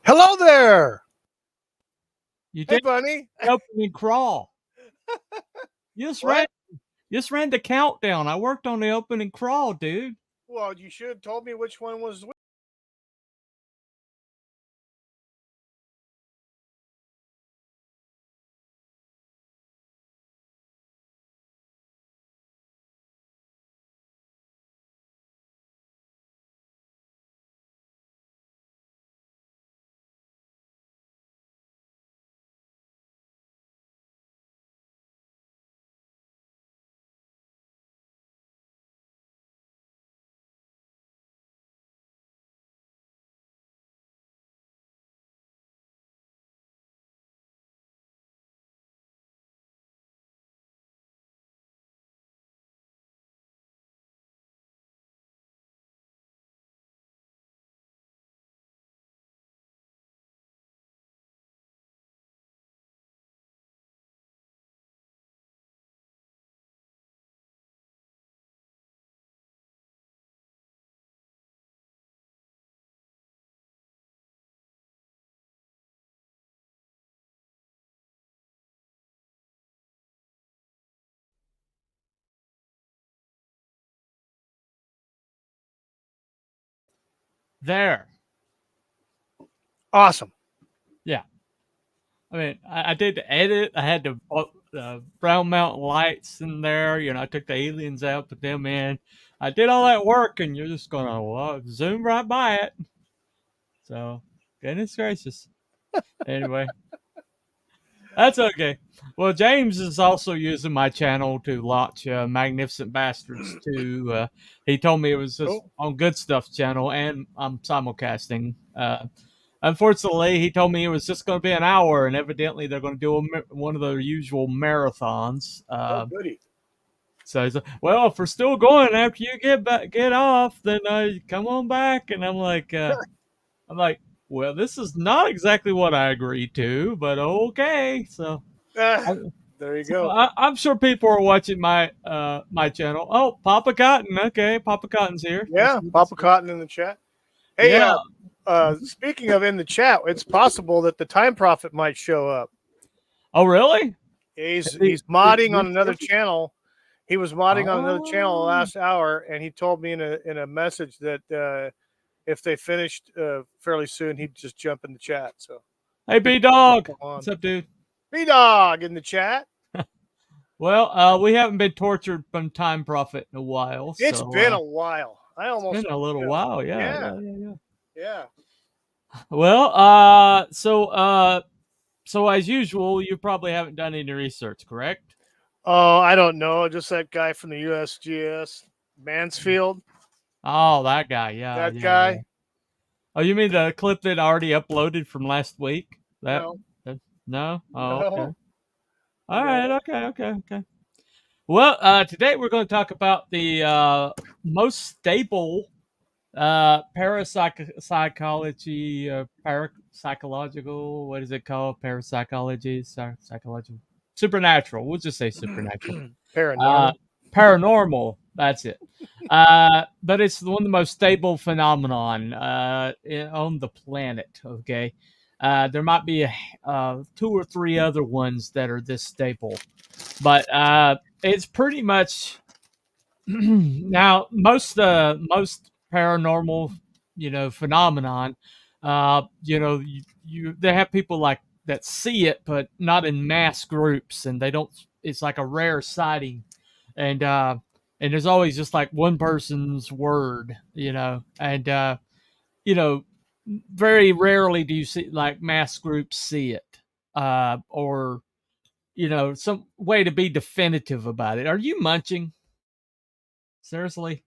Hello there. You Hey, did Bunny. opening crawl. You just ran, What? just ran the countdown. I worked on the opening crawl, dude. Well, you should have told me which one was which. There. Awesome. Yeah. I mean, I did the edit. I had the brown mountain lights in there. I took the aliens out, put them in. I did all that work, and you're just gonna zoom right by it. So, goodness gracious. Anyway, that's okay. Well, James is also using my channel to launch Magnificent Bastards too. He told me it was just Oh, on Good Stuff channel, and I'm simulcasting. Unfortunately, he told me it was just going to be an hour, and evidently they're going to do one of their usual marathons. oh, goody. So he's like, "Well, if we're still going after you get off, then come on back." And I'm like, "Well, this is not exactly what I agreed to, but okay." So. Ah, I, there you so go. I'm sure people are watching my channel. Oh, Papa Cotton. Okay, Papa Cotton's here. That's Yeah, good. That's Papa good. Cotton in the chat. Hey, Yeah. speaking of in the chat, it's possible that the Time Prophet might show up. Oh, really? He's modding on another Resurfaced? channel. He was modding on another channel Oh. last hour, and he told me in a message that if they finished fairly soon, he'd just jump in the chat. So, Hey, B Dog. come on, What's up, dude? B Dog in the chat. Well, we haven't been tortured from Time Prophet in a while, It's so been a while. I it's almost, been a little while. Yeah, yeah, yeah, yeah, yeah. yeah. Well, so as usual, you probably haven't done any research, correct? Oh, I don't know. Just that guy from the USGS, Mansfield. Oh, that guy. Yeah, That yeah, yeah. guy. Oh, you mean the clip that I already uploaded from last week? That, No, that no? Oh, okay. no, All right. no. Okay. Okay. Okay. Well, today we're going to talk about the most stable parapsychology, parapsychological. What is it called? Parapsychology, psychological, supernatural. We'll just say supernatural. Uh, Paranormal. paranormal. That's it. But it's one of the most stable phenomenon on the planet. Okay, there might be two or three other ones that are this stable, but it's pretty much now most paranormal, phenomenon. They have people like that see it, but not in mass groups, and they don't. It's like a rare sighting, and there's always just like one person's word, and you know, very rarely do you see like mass groups see it, or some way to be definitive about it. Are you munching? Seriously?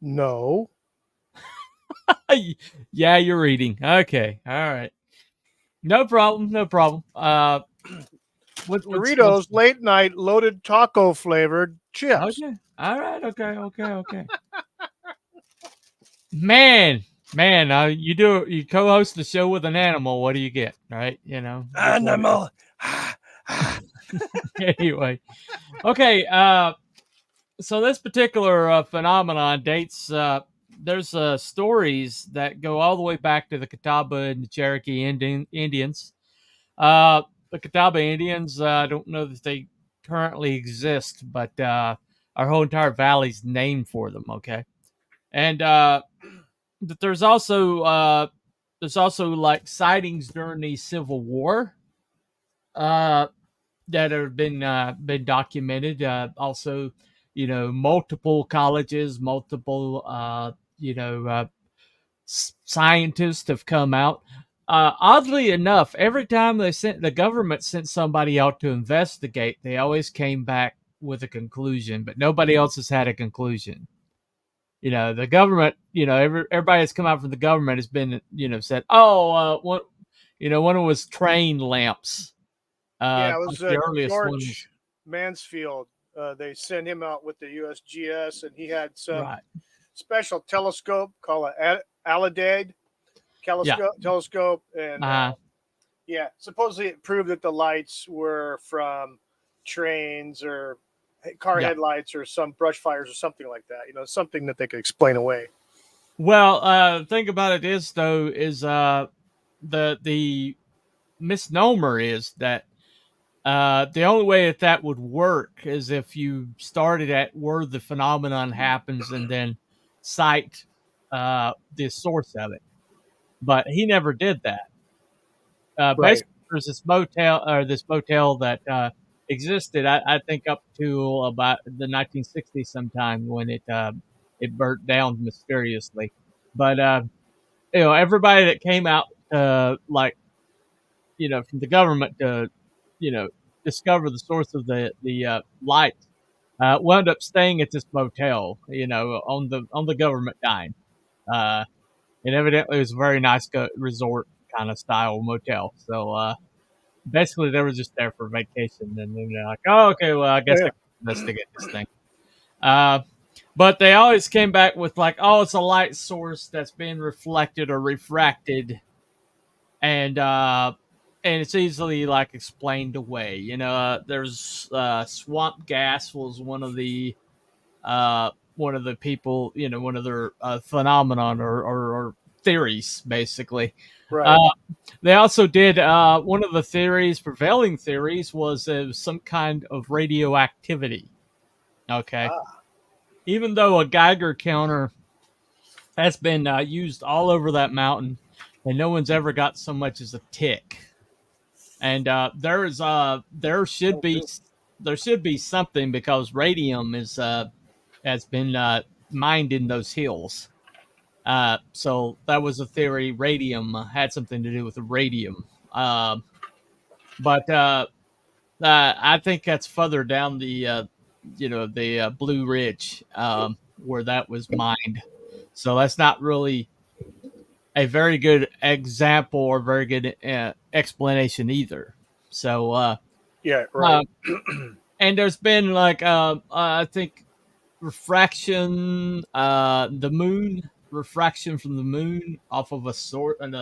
No. Yeah, you're eating. Okay, all right. No problem. No problem. What's Doritos late night loaded taco flavored chips. okay? All right. Okay. Okay. Okay. Man. You co-host the show with an animal. What do you get? Right? Just what it is. Animal. Anyway. Okay. So this particular phenomenon dates there's stories that go all the way back to the Catawba and the Cherokee Indians. The Catawba Indians, I don't know that they currently exist, but our whole entire valley's named for them. Okay, and but there's also like sightings during the Civil War uh, that have been documented. Also, multiple colleges, multiple scientists have come out. Oddly enough, every time the government sent somebody out to investigate, they always came back with a conclusion, but nobody else has had a conclusion. The government, everybody that's come out from the government has been, said, oh, one of was train lamps. Yeah, it Like was the earliest one was George Mansfield. They sent him out with the USGS, and he had some right. special telescope called a Alidade Yeah. telescope, and Uh, yeah, supposedly it proved that the lights were from trains or car yeah. headlights or some brush fires or something like that. Something that they could explain away. Well, the thing about it is though is the misnomer is that the only way that would work is if you started at where the phenomenon happens and then cite the source of it. But he never did that. Right. Basically, there's this motel that existed, I think, up to about the 1960s, sometime when it burnt down mysteriously. But everybody that came out, like from the government to discover the source of the light, wound up staying at this motel, on the government dime. And evidently it was a very nice resort kind of style motel. So basically they were just there for vacation, and then they're like, oh, okay, well, I Oh, guess I yeah. can investigate this thing. Uh, but they always came back with like, oh, it's a light source that's being reflected or refracted, and it's easily like explained away. There's swamp gas was one of the people, one of their phenomenon or theories, basically. Uh, Right. they also did one of the prevailing theories was some kind of radioactivity. Okay. Ah. Even though a Geiger counter has been used all over that mountain and no one's ever got so much as a tick. And Oh, good. there should be something because radium has been mined in those hills. So that was a theory. Radium had something to do with the radium. But I think that's further down the Blue Ridge, where that was mined. So that's not really a very good example or very good explanation either. So, Yeah. Right. uh, and there's been like I think refraction, the moon refraction from the moon off of a sort and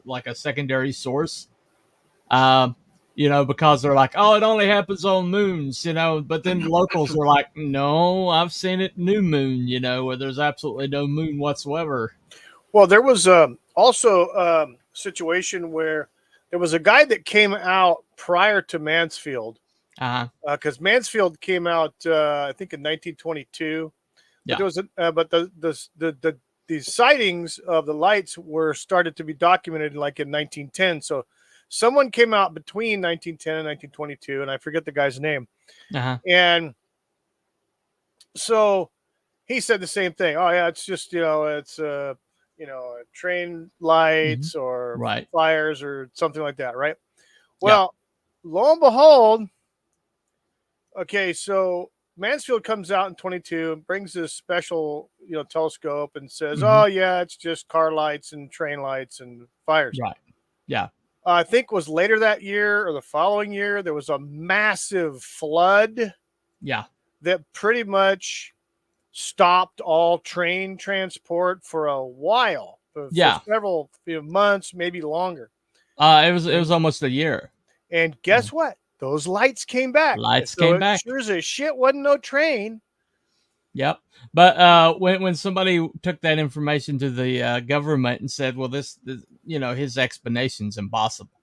like a secondary source. Um, because they're like, oh, it only happens on moons, but then locals are like, no, I've seen it new moon, where there's absolutely no moon whatsoever. Well, there was also a situation where there was a guy that came out prior to Mansfield, Uh-huh. because Mansfield came out, I think, in 1922. But Yeah. there was, but the sightings of the lights were started to be documented like in 1910. So someone came out between 1910 and 1922, and I forget the guy's name. Uh-huh. And so he said the same thing. Oh yeah, it's just it's train Hmm. lights or Right. fires or something like that, right? Yeah. Well, lo and behold, okay, so Mansfield comes out in 22 and brings this special telescope and says, Hmm. "Oh yeah, it's just car lights and train lights and fires." Right. Yeah. I think it was later that year or the following year there was a massive flood Yeah. that pretty much stopped all train transport for a while, for Yeah. several months, maybe longer. It was almost a year. And guess what? Those lights came back. Lights So came it back. sure as shit wasn't no train. Yep. But when somebody took that information to the government and said, "Well, this his explanation's impossible,"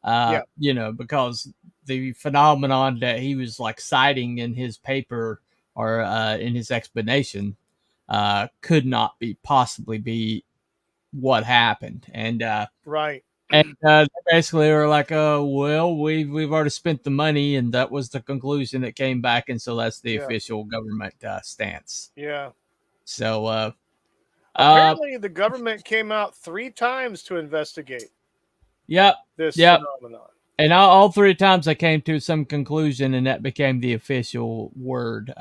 Yeah. because the phenomenon that he was like citing in his paper or in his explanation could not be possibly be what happened, Right. and basically were like, "Oh, well, we've already spent the money," and that was the conclusion that came back, and so that's the Yeah. official government stance. Yeah. So, uh, Apparently, the government came out 3 times to investigate yep, this yep. phenomenon. And all three times I came to some conclusion, and that became the official word.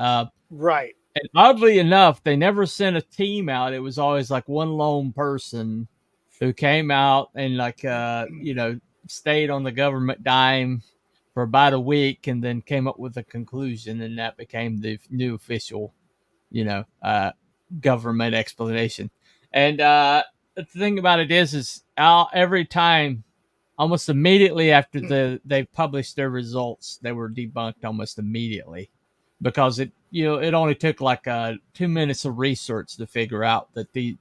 Right. And oddly enough, they never sent a team out. It was always like one lone person who came out and stayed on the government dime for about a week, and then came up with a conclusion, and that became the new official, you know, uh, government explanation. And the thing about it is every time, almost immediately after they published their results, they were debunked almost immediately because it only took like 2 minutes of research to figure out that the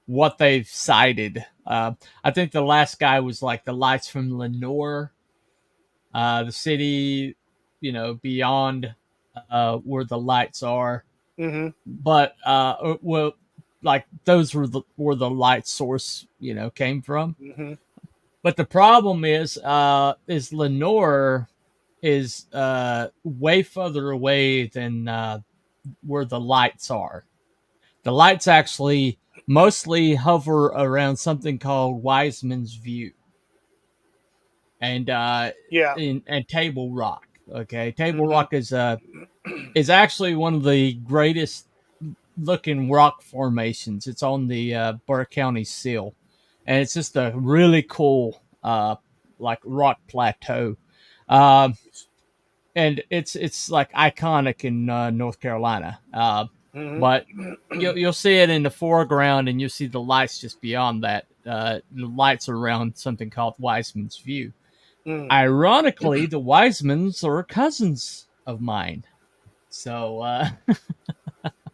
what they've cited. I think the last guy was like the lights from Lenore, the city, beyond where the lights are. Mm-hmm. But well, like those where the light source came from. Mm-hmm. But the problem is Lenore is way further away than where the lights are. The lights actually mostly hover around something called Wiseman's View and Yeah. Table Rock. Okay, Table Mm-hmm. Rock is actually one of the greatest looking rock formations. It's on the Burke County Seal, and it's just a really cool like rock plateau. Um, and it's like iconic in North Carolina. Mm-hmm. But you'll see it in the foreground, and you'll see the lights just beyond that. The lights are around something called Wiseman's View. Mm. Ironically, the Wisemans are cousins of mine. So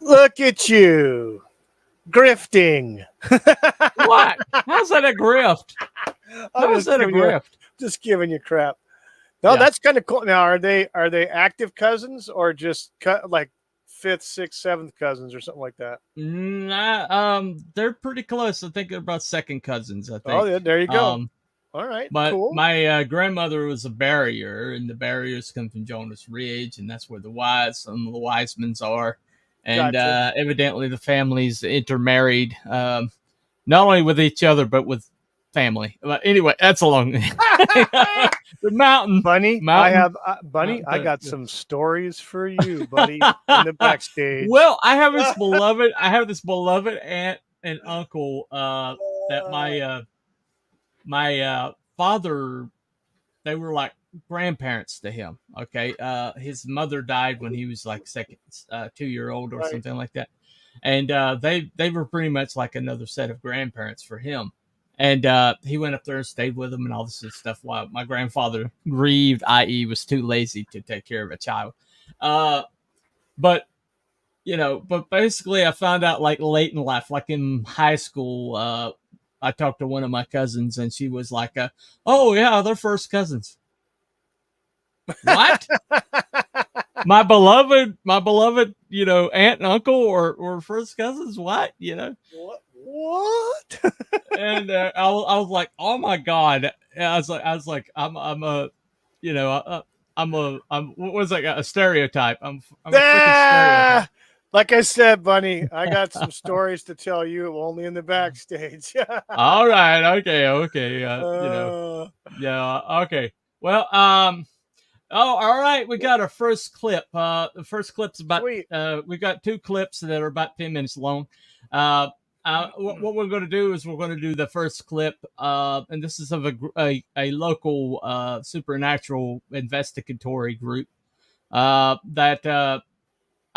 Look at you, grifting. what? How's that a grift? I'm How's that a grift? just giving you crap. No, Yeah. that's kind of cool. Now, are they active cousins or just like fifth, sixth, seventh cousins or something like that? They're pretty close. I think they're about second cousins. I Oh, think. yeah, there you go. Um, All right, but cool. my grandmother was a barrier, and the barriers come from Jonas Ridge, and that's where some of the Wisemans are. And Gotcha. evidently, the families intermarried, not only with each other but with family. But anyway, that's a long. The mountain, Bunny, mountain. Bunny. I mountain got some stories for you, buddy, in the backstage. Well, I have this beloved aunt and uncle that my father, they were like grandparents to him. Okay, his mother died when he was like second 2-year old or Right. something like that, and they were pretty much like another set of grandparents for him. And he went up there and stayed with them and all this stuff while my grandfather grieved, i.e., was too lazy to take care of a child. But but basically I found out like late in life, like in high school, I talked to one of my cousins and she was like, oh yeah, they're first cousins. What? My beloved, aunt and uncle or first cousins? What? What? And I was like, oh my God. And I was like, I'm a, I'm what was like a stereotype. I'm a freaking stereotype. Ah, like I said, Bunny, I got some stories to tell you only in the backstage. All right. Okay. uh, Yeah. Okay. Well, oh, all right. We got our first clip. The first clip's about, Sweet. we got 2 clips that are about 10 minutes long. Uh, what we're going to do is we're going to do the first clip, and this is of a local supernatural investigatory group that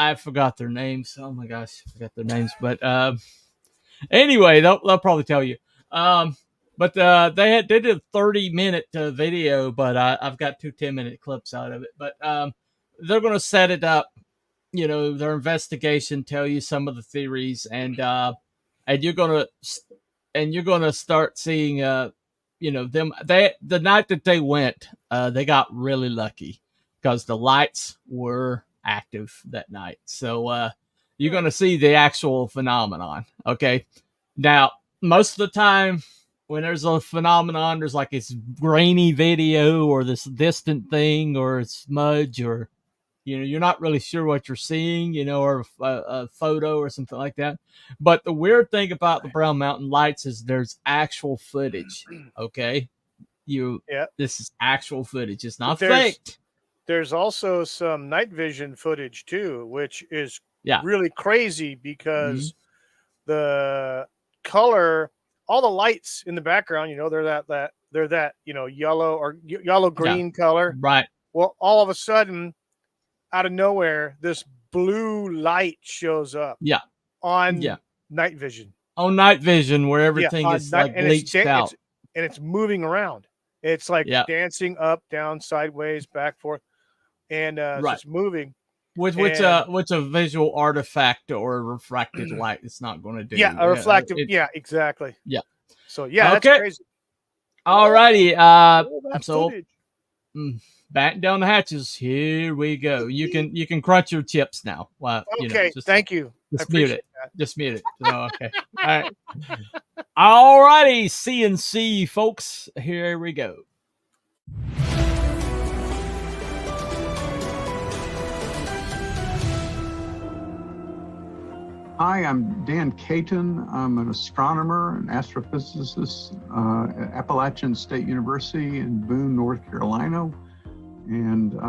I forgot their names. Oh my gosh, I forgot their names. But anyway, they'll probably tell you. Um, but they did a 30-minute video, but I've got 2 10-minute clips out of it. But they're going to set it up their investigation, tell you some of the theories, and you're gonna start seeing them. The night that they went, they got really lucky because the lights were active that night. So you're gonna see the actual phenomenon. Okay, now most of the time when there's a phenomenon, there's like this grainy video or this distant thing or smudge or you're not really sure what you're seeing, or a photo or something like that. But the weird thing about the Brown Mountain Lights is there's actual footage. Okay, Yeah. this is actual footage. It's not There's faked. there's also some night vision footage too, which is Yeah. really crazy Mhm. because the color, all the lights in the background, they're that yellow or yellow Yeah. green color. Right. Well, all of a sudden, out of nowhere, this blue light shows up Yeah. on Yeah. night vision. On night vision, where Yeah, everything on is night, like and it's bleached out. moving around. It's like Yeah. dancing up, down, sideways, back, forth, and so Right. it's moving. Which And a visual artifact or refracted light it's not going to do. yeah, a reflective. It Yeah, exactly. Yeah. So yeah, that's Okay. crazy. All righty. All that So footage. batten down the hatches. Here we go. You can crunch your chips now. Well, Okay, thank you. I just mute appreciate it. that. Just mute it. So, okay. All right. All righty. CNC folks. Here we go. Hi, I'm Dan Caton. I'm an astronomer and astrophysicist at Appalachian State University in Boone, North Carolina. And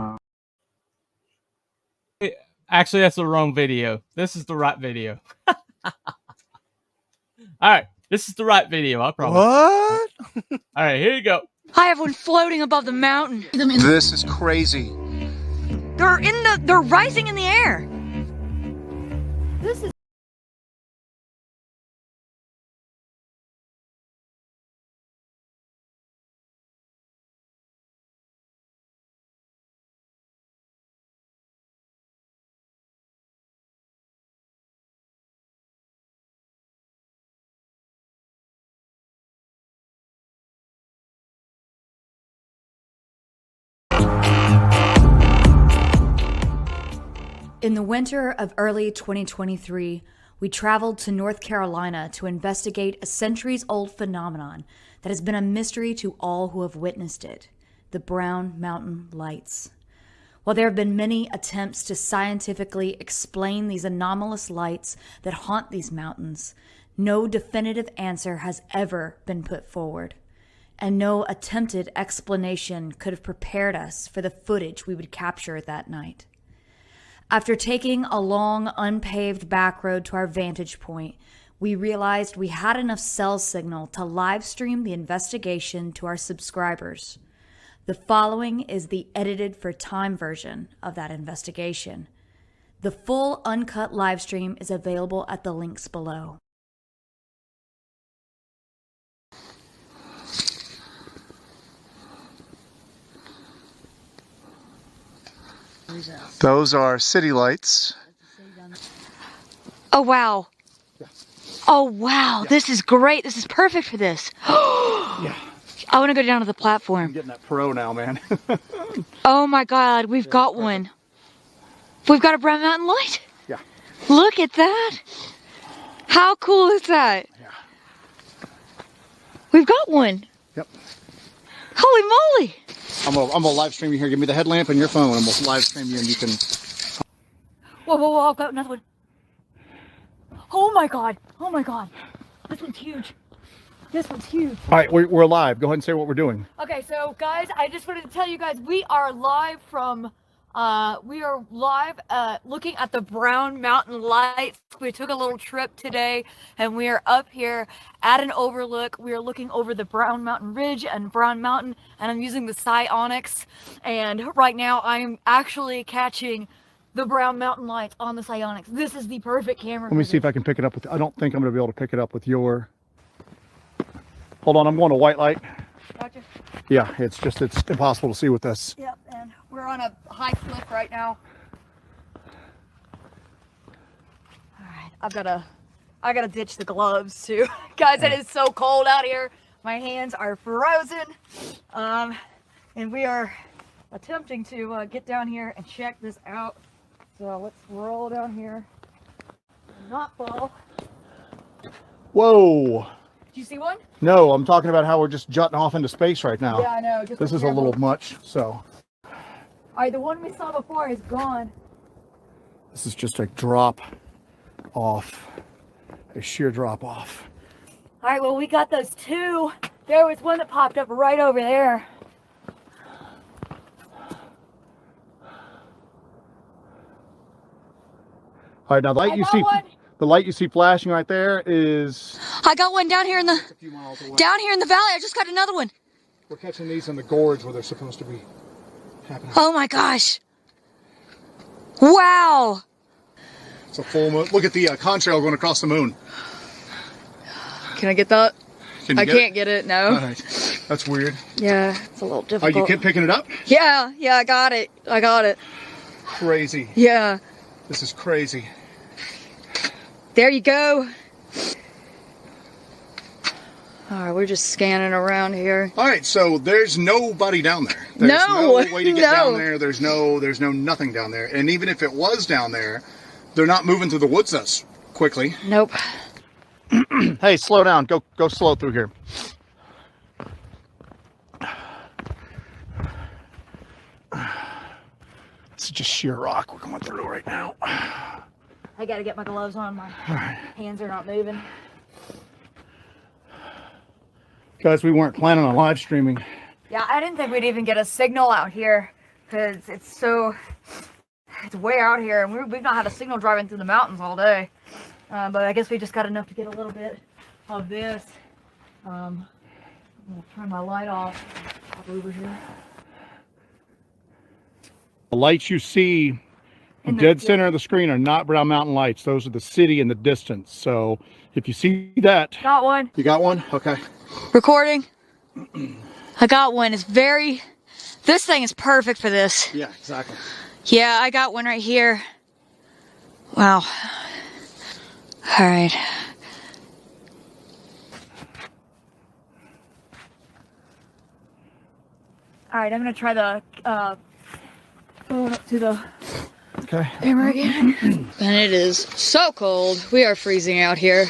Actually, that's the wrong video. This is the right video. All right. This is the right video, I promise. What? All right, here you go. Hi, everyone floating above the mountain. This is crazy. They're rising in the air. This is In the winter of early 2023, we traveled to North Carolina to investigate a centuries-old phenomenon that has been a mystery to all who have witnessed it, the Brown Mountain Lights. While there have been many attempts to scientifically explain these anomalous lights that haunt these mountains, no definitive answer has ever been put forward, and no attempted explanation could have prepared us for the footage we would capture that night. After taking a long, unpaved back road to our vantage point, we realized we had enough cell signal to live stream the investigation to our subscribers. The following is the edited for time version of that investigation. The full uncut live stream is available at the links below. Those are city lights. Oh wow. Oh wow, this is great. This is perfect for this. Yeah. I want to go down to the platform. I'm getting that pro now, man. Oh my god, we've got one. We've got a Brown Mountain Light. Yeah. Look at that. How cool is that? Yeah. We've got one. Yep. Holy moly. I'm gonna live stream you here. Give me the headlamp and your phone, and we'll live stream you, and you can. Whoa, whoa, whoa, I've got another one. Oh my god. Oh my god. This one's huge. This one's huge. All right, we're live. Go ahead and say what we're doing. Okay, so guys, I just wanted to tell you guys we are live from looking at the Brown Mountain Lights. We took a little trip today and we are up here at an overlook. We are looking over the Brown Mountain Ridge and Brown Mountain, and I'm using the Psionics, and right now I'm actually catching the Brown Mountain Lights on the Psionics. This is the perfect camera. Let me see if I can pick it up with. I don't think I'm gonna be able to pick it up with your. Hold on, I'm going to white light. Gotcha. Yeah, it's impossible to see with this. Yep, and we're on a high cliff right now. I gotta ditch the gloves too. Guys, it is so cold out here. My hands are frozen. And we are attempting to get down here and check this out. So let's roll down here. Not fall. Whoa. Did you see one? No, I'm talking about how we're just jutting off into space right now. Yeah, I know. Just This is a little much, so. All right, the one we saw before is gone. This is just a drop off, a sheer drop off. All right, well, we got those two. There was one that popped up right over there. All right, now the light you see flashing right there is I got one down here in the a few miles away. down here in the valley. I just got another one. We're catching these in the gorge where they're supposed to be happening. Oh my gosh. Wow. It's a full moon. Look at the contrail going across the moon. Can I get that? Can you I get can't get it, no. All right. That's weird. Yeah, it's a little Are difficult. you picking it up? Yeah, I got it. I got it. Crazy. Yeah. This is crazy. There you go. All right, we're just scanning around here. All right, so there's nobody down there. There's No, way to get no. down there. There's no nothing down there. And even if it was down there, they're not moving through the woods as quickly. Nope. Hey, slow down. Go slow through here. This is just sheer rock we're going through right now. I gotta get my gloves on. My hands are not moving. Guys, we weren't planning on live streaming. Yeah, I didn't think we'd even get a signal out here because it's way out here, and we've not had a signal driving through the mountains all day. But I guess we just got enough to get a little bit of this. I'm gonna turn my light off. Pop over here. The lights you see in dead center of the screen are not Brown Mountain lights. Those are the city in the distance. So if you see that. Got one. You got one? Okay. Recording. I got one. It's this thing is perfect for this. Yeah, exactly. Yeah, I got one right here. Wow. All right. All right, I'm gonna try the going up to the Okay. camera again. And it is so cold. We are freezing out here.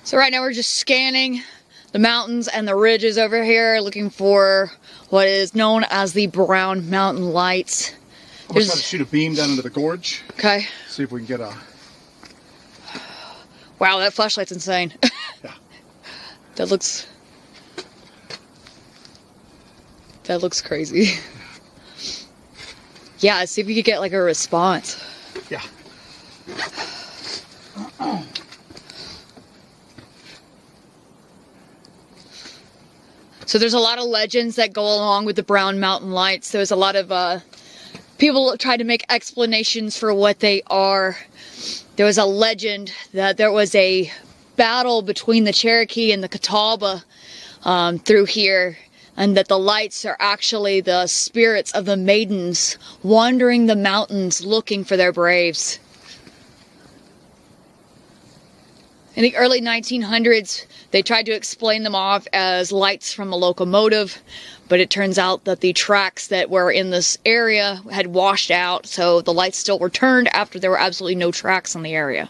So right now we're just scanning the mountains and the ridges over here, looking for what is known as the Brown Mountain Lights. I'm gonna try to shoot a beam down into the gorge. Okay. See if we can get a. Wow, that flashlight's insane. Yeah. That looks crazy. Yeah, see if you could get like a response. Yeah. So there's a lot of legends that go along with the Brown Mountain Lights. There's a lot of people try to make explanations for what they are. There was a legend that there was a battle between the Cherokee and the Catawba through here, and that the lights are actually the spirits of the maidens wandering the mountains looking for their braves. In the early 1900s, they tried to explain them off as lights from a locomotive, but it turns out that the tracks that were in this area had washed out, so the lights still returned after there were absolutely no tracks in the area.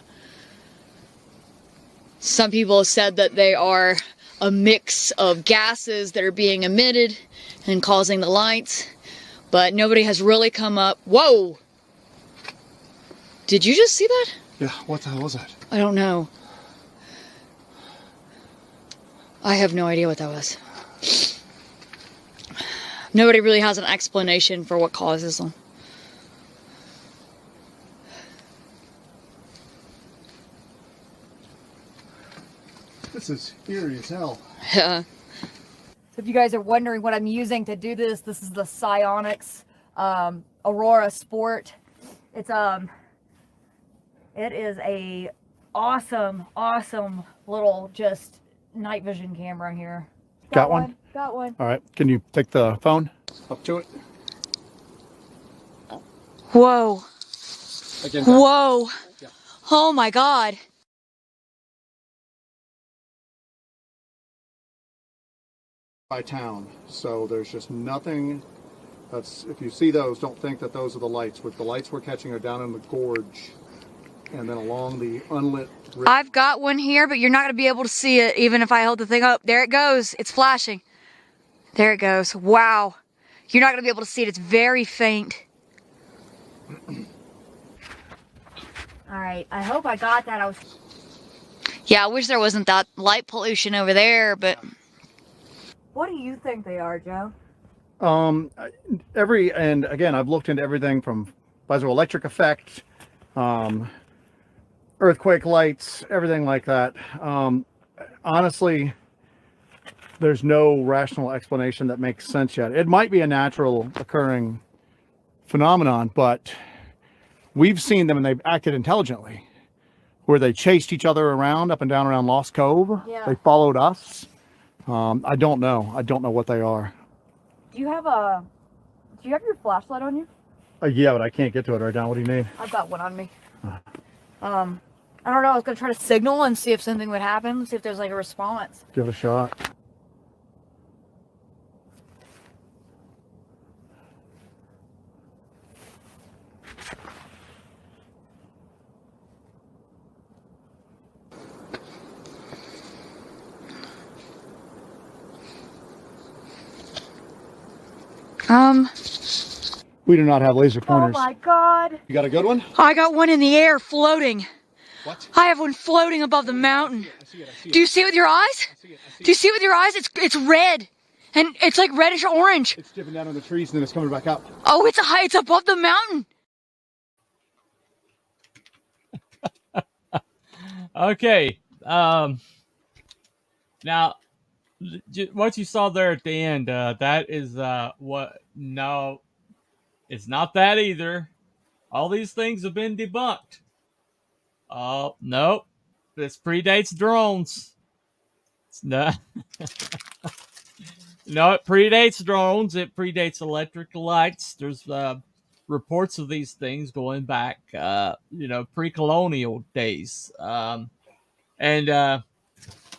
Some people have said that they are a mix of gases that are being emitted and causing the lights, but nobody has really come up. Whoa! Did you just see that? Yeah, what the hell was that? I don't know. I have no idea what that was. Nobody really has an explanation for what causes them. This is eerie as hell. Yeah. So if you guys are wondering what I'm using to do this, this is the Psionics Aurora Sport. It is a awesome little just night vision camera here. Got one? Got one. All right. Can you take the phone up to it? Whoa. Whoa. Oh my God. By town, so there's just nothing. That's, if you see those, don't think that those are the lights. What the lights we're catching are down in the gorge and then along the unlit ridge. I've got one here, but you're not going to be able to see it even if I hold the thing up. There it goes. It's flashing. There it goes. Wow. You're not going to be able to see it. It's very faint. All right. I hope I got that. Yeah, I wish there wasn't that light pollution over there, but... What do you think they are, Joe? And again, I've looked into everything from piezoelectric effect, earthquake lights, everything like that. Honestly, there's no rational explanation that makes sense yet. It might be a natural occurring phenomenon, but we've seen them and they've acted intelligently, where they chased each other around up and down around Lost Cove. Yeah. They followed us. I don't know. I don't know what they are. Do you have your flashlight on you? Yeah, but I can't get to it right now. What do you need? I've got one on me. I don't know. I was gonna try to signal and see if something would happen. See if there's like a response. Give it a shot. We do not have laser pointers. Oh my God. You got a good one? I got one in the air floating. What? I have one floating above the mountain. Do you see it with your eyes? Do you see it with your eyes? It's red. And it's like reddish orange. It's dipping down in the trees and then it's coming back up. Oh, it's above the mountain. Okay. Now, what you saw there at the end, that is what? No, it's not that either. All these things have been debunked. Oh, nope. This predates drones. It's not. No, it predates drones. It predates electric lights. There's reports of these things going back, pre-colonial days. And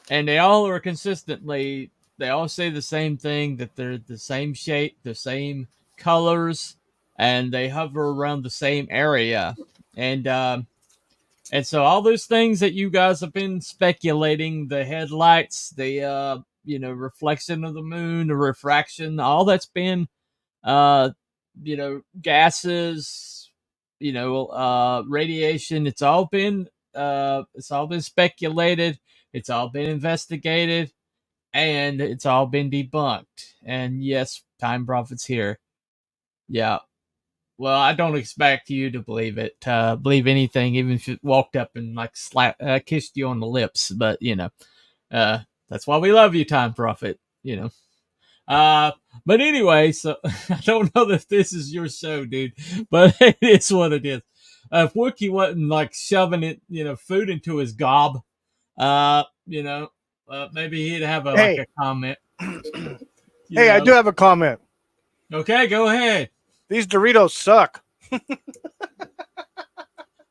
they all are consistently, they all say the same thing, that they're the same shape, the same colors, and they hover around the same area. And so all those things that you guys have been speculating, the headlights, the reflection of the moon, the refraction, all that's been gases, radiation, it's all been speculated, it's all been investigated, and it's all been debunked. And yes, Time Prophet's here. Yeah. Well, I don't expect you to believe it, believe anything, even if it walked up and kissed you on the lips. But that's why we love you, Time Prophet. But anyway, so I don't know if this is your show, dude, but it is what it is. If Wookie wasn't shoving it, food into his gob, maybe he'd have a comment. Hey, I do have a comment. Okay, go ahead. These Doritos suck.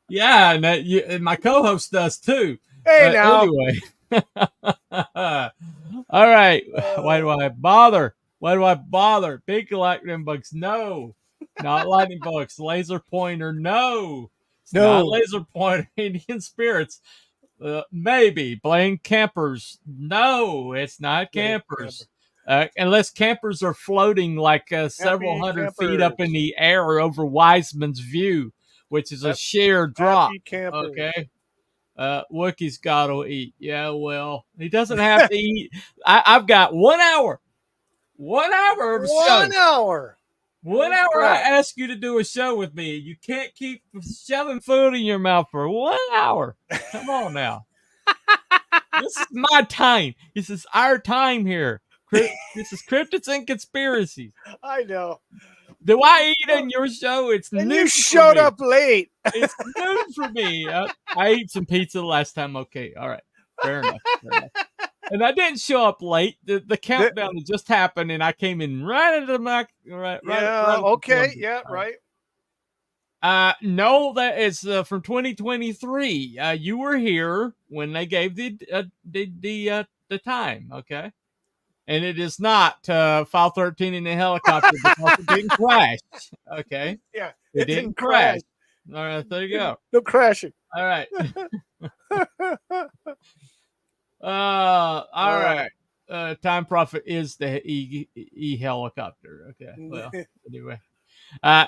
Yeah, and my co-host does too. Hey, now. Anyway. All right. Why do I bother? Big lightning bugs? No. Not lightning bugs. Laser pointer? No. It's not laser pointer. Indian spirits? Maybe. Blame campers? No, it's not campers. Unless campers are floating several hundred feet up in the air over Wiseman's View, which is a sheer drop. Okay. Wookie's got to eat. Yeah, well, he doesn't have to eat. I've got 1 hour. 1 hour of show. 1 hour. 1 hour I ask you to do a show with me. You can't keep shoving food in your mouth for 1 hour. Come on now. This is my time. This is our time here. This is Cryptids and Conspiracies. I know. Do I eat on your show? It's and noon. You showed up late. It's noon for me. I ate some pizza last time. Okay, all right, fair enough. And I didn't show up late. The countdown had just happened, and I came in right at the mic. Right. Okay. Yeah. Right. No, that is from 2023. You were here when they gave the time, okay? And it is not file 13 in the helicopter because it didn't crash, okay? Yeah, It didn't crash. All right, there you go. No crashing. All right. All right. Time Prophet is the helicopter. Okay. Well, anyway.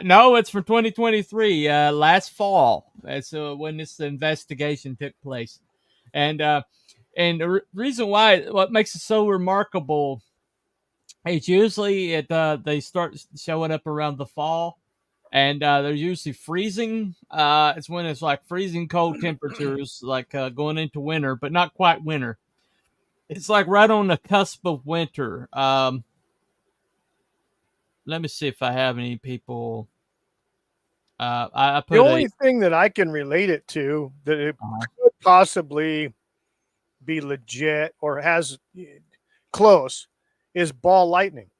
No, it's from 2023, last fall. That's when this investigation took place. And the reason why, what makes it so remarkable, it's usually they start showing up around the fall, and they're usually freezing. It's when it's like freezing cold temperatures, like going into winter, but not quite winter. It's like right on the cusp of winter. Let me see if I have any people. I put The only thing that I can relate it to that it could possibly be legit or has close is ball lightning.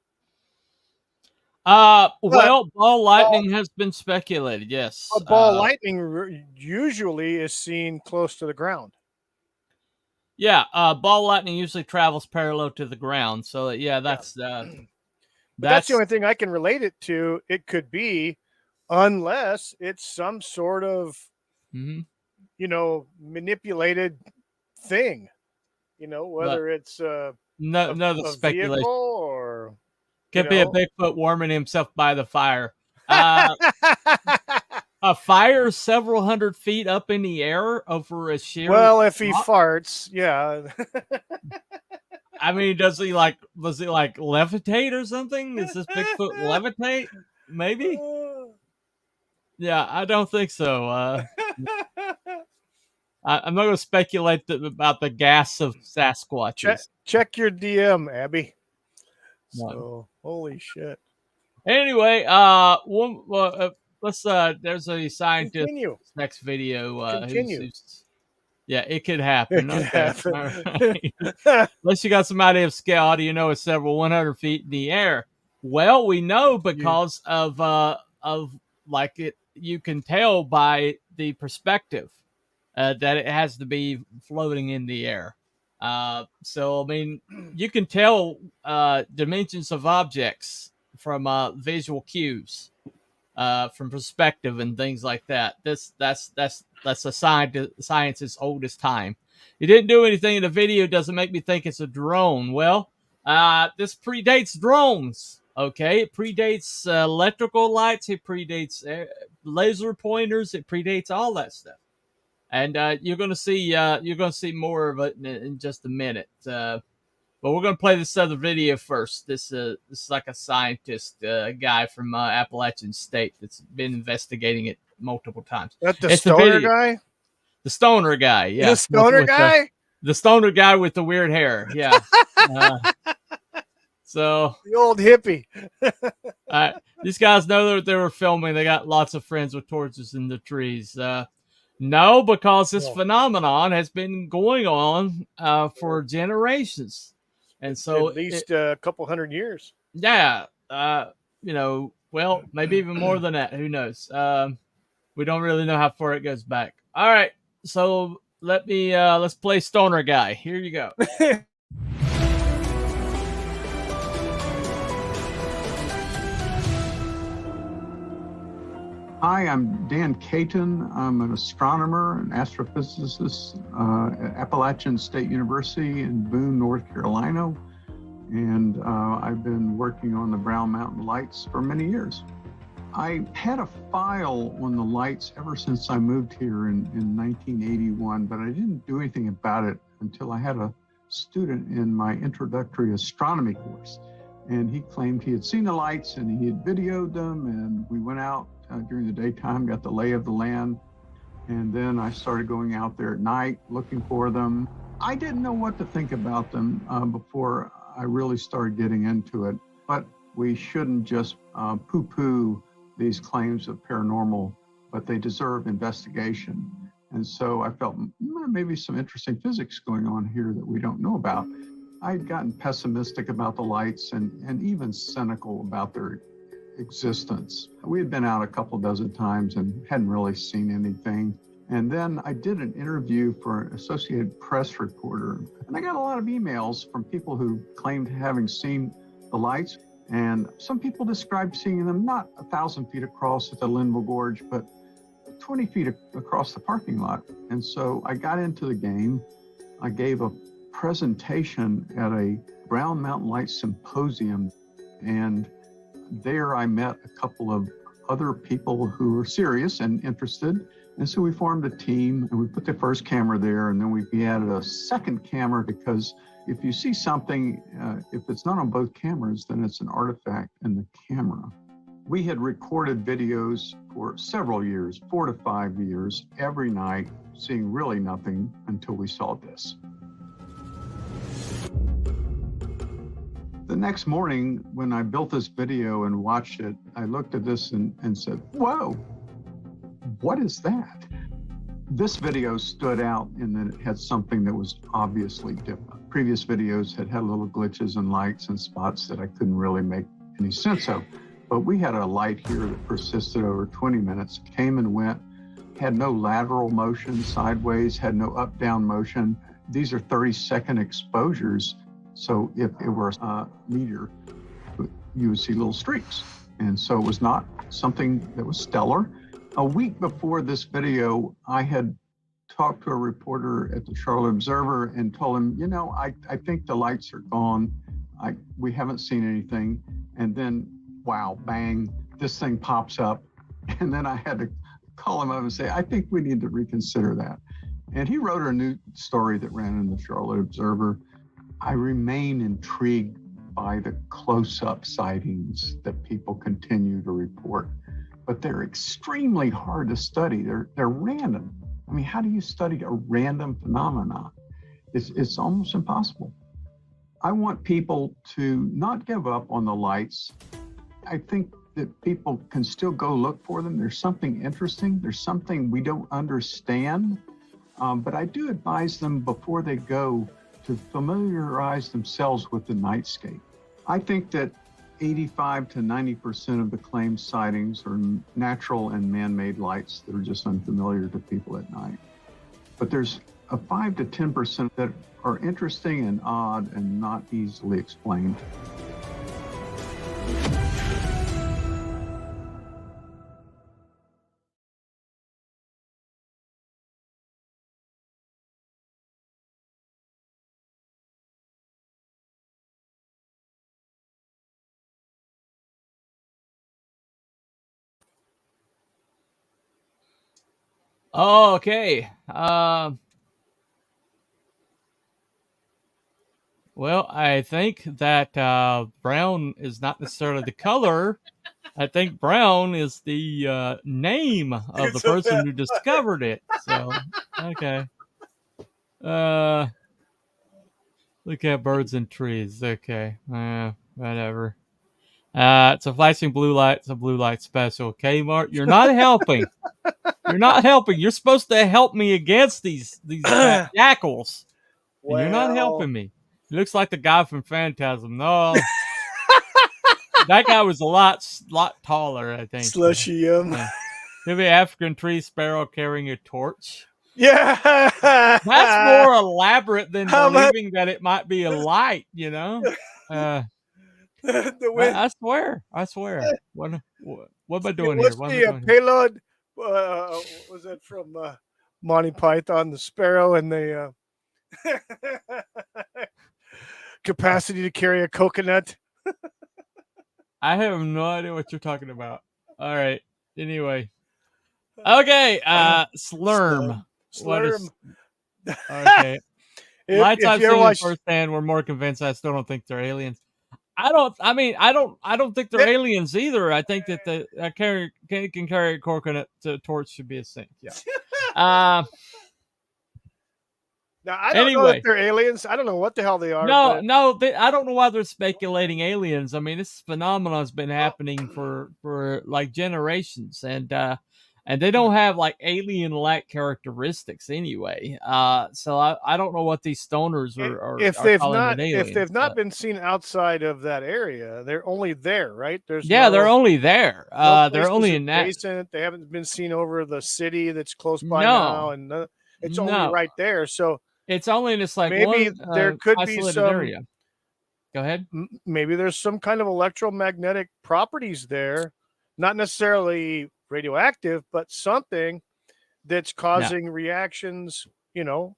well, ball lightning has been speculated. Yes, But ball lightning usually is seen close to the ground. Yeah, ball lightning usually travels parallel to the ground. So yeah, that's that's the only thing I can relate it to. It could be, unless it's some sort of, manipulated thing. Whether it's another a speculation vehicle or could be a Bigfoot warming himself by the fire. A fire several hundred feet up in the air over a sheer. Well, if he farts, yeah. I mean, does he levitate or something? Does this Bigfoot levitate? Maybe. Yeah, I don't think so. I'm not going to speculate about the gas of Sasquatches. Check your DM, Abby. So, holy shit. Anyway, let's. There's a scientist. Continue. Next video. Continue. Yeah, it could happen. It could happen. Right. Unless you got some idea of scale, how do you know it's several 100 feet in the air? Well, we know because of like it. You can tell by the perspective that it has to be floating in the air. So I mean, you can tell dimensions of objects from visual cues, from perspective and things like that. That's a science's oldest time. It didn't do anything in the video. Doesn't make me think it's a drone. Well, this predates drones. Okay, it predates electrical lights. It predates laser pointers. It predates all that stuff. And you're gonna see more of it in just a minute. But we're gonna play this other video first. This is like a scientist guy from Appalachian State that's been investigating it multiple times. That's the stoner guy. The stoner guy, yeah. The stoner guy. The stoner guy with the weird hair, yeah. So the old hippie. These guys know that they were filming. They got lots of friends with torches in the trees. No, because this phenomenon has been going on for generations, and so at least a couple hundred years. Yeah, well, maybe even more than that. Who knows? We don't really know how far it goes back. All right, so let's play Stoner Guy. Here you go. Hi, I'm Dan Caton. I'm an astronomer, an astrophysicist at Appalachian State University in Boone, North Carolina. And I've been working on the Brown Mountain Lights for many years. I had a file on the lights ever since I moved here in 1981, but I didn't do anything about it until I had a student in my introductory astronomy course. And he claimed he had seen the lights and he had videoed them, and we went out during the daytime, got the lay of the land. And then I started going out there at night looking for them. I didn't know what to think about them before I really started getting into it, but we shouldn't just poo-poo these claims of paranormal, but they deserve investigation. And so I felt maybe some interesting physics going on here that we don't know about. I'd gotten pessimistic about the lights and even cynical about their existence. We had been out a couple dozen times and hadn't really seen anything. And then I did an interview for an Associated Press reporter, and I got a lot of emails from people who claimed having seen the lights. And some people described seeing them not 1,000 feet across at the Linville Gorge, but 20 feet across the parking lot. And so I got into the game. I gave a presentation at a Brown Mountain Lights Symposium, and there I met a couple of other people who were serious and interested. And so we formed a team, and we put the first camera there, and then we added a second camera, because if you see something, if it's not on both cameras, then it's an artifact in the camera. We had recorded videos for several years, 4 to 5 years, every night, seeing really nothing until we saw this. The next morning, when I built this video and watched it, I looked at this and said, whoa, what is that? This video stood out in that it had something that was obviously different. Previous videos had little glitches and lights and spots that I couldn't really make any sense of. But we had a light here that persisted over 20 minutes, came and went, had no lateral motion sideways, had no up-down motion. These are 30-second exposures. So if it were a meteor, you would see little streaks. And so it was not something that was stellar. A week before this video, I had talked to a reporter at the Charlotte Observer and told him, you know, I think the lights are gone. We haven't seen anything. And then, wow, bang, this thing pops up. And then I had to call him up and say, I think we need to reconsider that. And he wrote a new story that ran in the Charlotte Observer. I remain intrigued by the close-up sightings that people continue to report, but they're extremely hard to study. They're random. I mean, how do you study a random phenomenon? It's almost impossible. I want people to not give up on the lights. I think that people can still go look for them. There's something interesting. There's something we don't understand, but I do advise them before they go to familiarize themselves with the nightscape. I think that 85 to 90% of the claimed sightings are natural and man-made lights that are just unfamiliar to people at night. But there's a 5 to 10% that are interesting and odd and not easily explained. Oh, okay. Well, I think that brown is not necessarily the color. I think brown is the name of the person who discovered it. So, okay. Look at birds and trees. Okay. Whatever. It's a flashing blue light. It's a blue light special. Kmart, you're not helping. You're not helping. You're supposed to help me against these jackals. And you're not helping me. He looks like the guy from Phantasm. No. That guy was a lot taller, I think. Slushy. Maybe African tree sparrow carrying a torch. Yeah. That's more elaborate than believing that it might be a light, you know? I swear. What am I doing here? What am I doing payload. Was that from Monty Python, the sparrow, and the capacity to carry a coconut? I have no idea what you're talking about. All right. Anyway. Okay. Slurm. Slurm. Okay. Lights I've seen firsthand, we're more convinced. I still don't think they're aliens. I don't think they're aliens either. I think that the can carry a coconut torch should be a sink. Yeah. Now I don't know if they're aliens. I don't know what the hell they are. I don't know why they're speculating aliens. I mean, this phenomenon has been happening for like generations, and and they don't have like alien-like characteristics anyway. So I don't know what these stoners are if are they've calling not an alien. if they've not but- been seen outside of that area, they're only there, right? There's yeah, they're only there. no They're places only in that. adjacent. They haven't been seen over the city that's close by No. now, and it's only No. right there. So It's only in this like maybe one there could be isolated some. area. Go ahead. Maybe there's some kind of electromagnetic properties there, not necessarily radioactive, but something that's causing reactions. The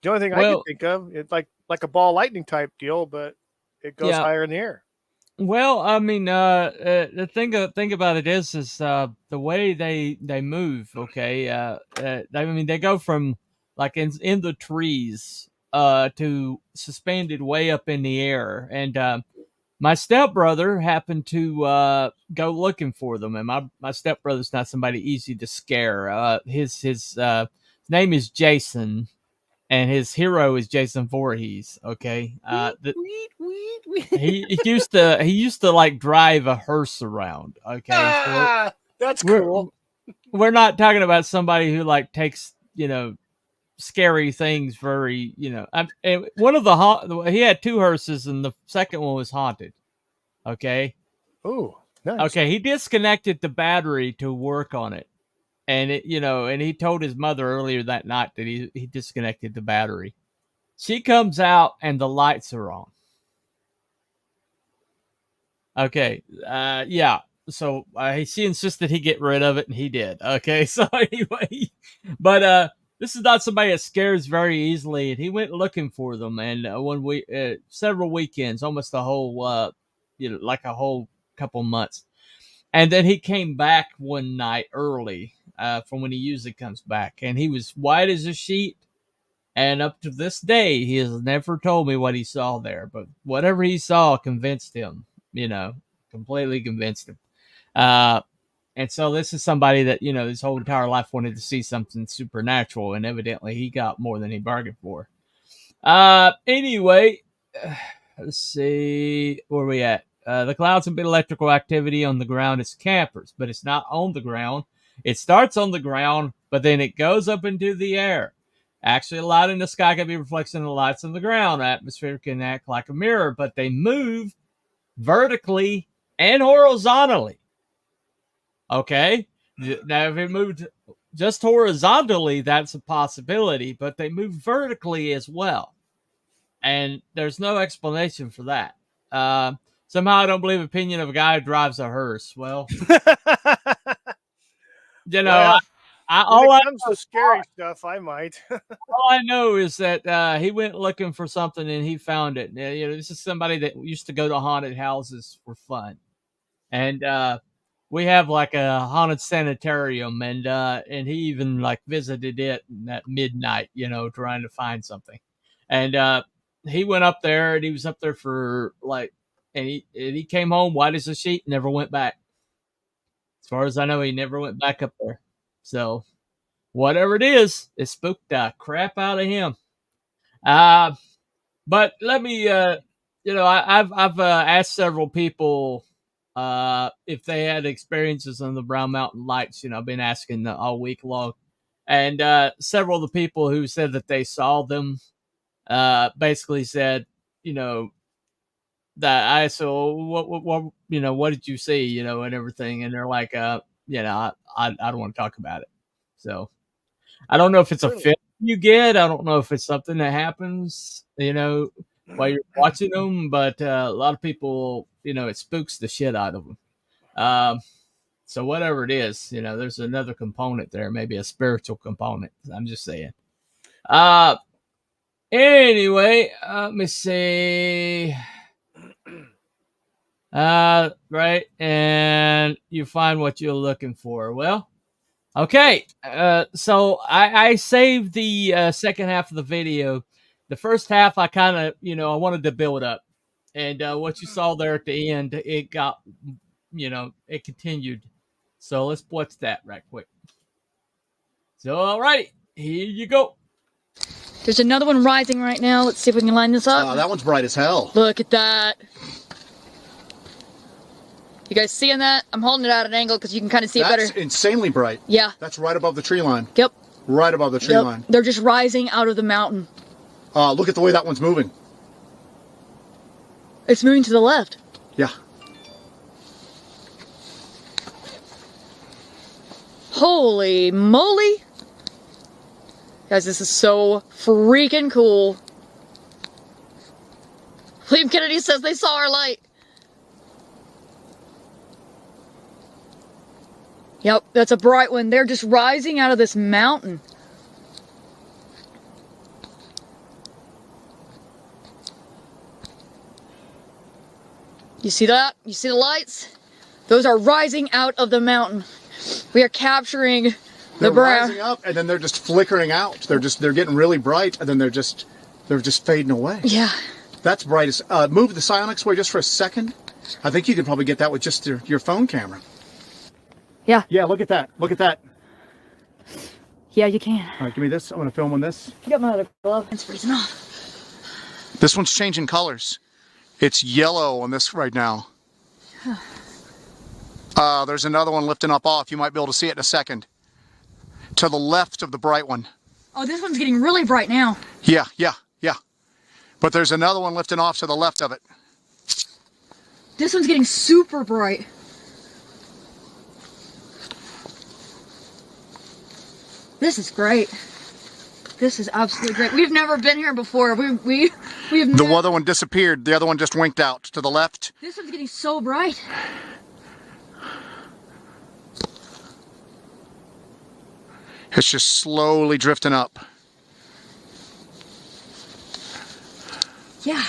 only thing I can think of, it's like a ball lightning type deal, but it goes higher in the air. Well, I mean, the thing about it is the way they move. Okay, I mean, they go from like in the trees to suspended way up in the air, and my stepbrother happened to go looking for them, and my stepbrother's not somebody easy to scare. His name is Jason, and his hero is Jason Voorhees. Okay, he used to like drive a hearse around. Okay, so that's cool. We're not talking about somebody who like takes scary things very one of he had two hearses and the second one was haunted. Okay. Oh, nice. Okay, he disconnected the battery to work on it. And and he told his mother earlier that night that he disconnected the battery. She comes out and the lights are on. Okay, yeah. So she insisted he get rid of it, and he did. Okay, so anyway, but this is not somebody that scares very easily, and he went looking for them, and several weekends, almost a whole, like a whole couple months. And then he came back one night early from when he usually comes back. And he was white as a sheet. And up to this day, he has never told me what he saw there. But whatever he saw convinced him, completely convinced him. And so this is somebody that, his whole entire life wanted to see something supernatural. And evidently he got more than he bargained for. Anyway, let's see. Where are we at? The clouds have been electrical activity on the ground. It's campers, but it's not on the ground. It starts on the ground, but then it goes up into the air. Actually, a light in the sky can be reflected in the lights on the ground. Atmosphere can act like a mirror, but they move vertically and horizontally. Okay? Now, if it moved just horizontally, that's a possibility, but they move vertically as well. And there's no explanation for that. Somehow I don't believe opinion of a guy who drives a hearse. Well, all when it comes to scary stuff, I might. All I know is that he went looking for something and he found it. This is somebody that used to go to haunted houses for fun, and we have like a haunted sanitarium, and he even like visited it at midnight, trying to find something, and he went up there and he was up there for like. And he came home white as a sheet and never went back. As far as I know, he never went back up there. So whatever it is, it spooked the crap out of him. But let me, I've asked several people if they had experiences on the Brown Mountain Lights. I've been asking all week long. And several of the people who said that they saw them basically said, that I so what did you see, and everything, and they're like, I don't want to talk about it. So I don't know if it's a film you get. I don't know if it's something that happens, while you're watching them, but a lot of people, it spooks the shit out of them. So whatever it is, there's another component there, maybe a spiritual component. I'm just saying. Anyway, let me see. Right, and you find what you're looking for. Well, okay. So I saved the second half of the video. The first half, I kind of, I wanted to build up, and what you saw there at the end, it got, it continued. So let's watch that right quick. So, all right, here you go. There's another one rising right now. Let's see if we can line this up. That one's bright as hell. Look at that. You guys seeing that? I'm holding it at an angle because you can kind of see it better. That's insanely bright. Yeah. That's right above the tree line. Yep. Right above the tree line. They're just rising out of the mountain. Look at the way that one's moving. It's moving to the left. Yeah. Holy moly. Guys, this is so freaking cool. William Kennedy says they saw our light. Yep, that's a bright one. They're just rising out of this mountain. You see that? You see the lights? Those are rising out of the mountain. We are capturing the brown. Rising up and then they're just flickering out. They're getting really bright and then they're just fading away. Yeah. That's bright as move the psionics away just for a second. I think you could probably get that with just your phone camera. Yeah. Yeah, look at that. Look at that. Yeah, you can. All right, give me this. I'm going to film on this. I got my other glove. It's freezing off. This one's changing colors. It's yellow on this right now. There's another one lifting up off. You might be able to see it in a second. To the left of the bright one. Oh, this one's getting really bright now. Yeah. But there's another one lifting off to the left of it. This one's getting super bright. This is great. This is absolutely great. We've never been here before. We've The other one disappeared. The other one just winked out to the left. This one's getting so bright. It's just slowly drifting up. Yeah.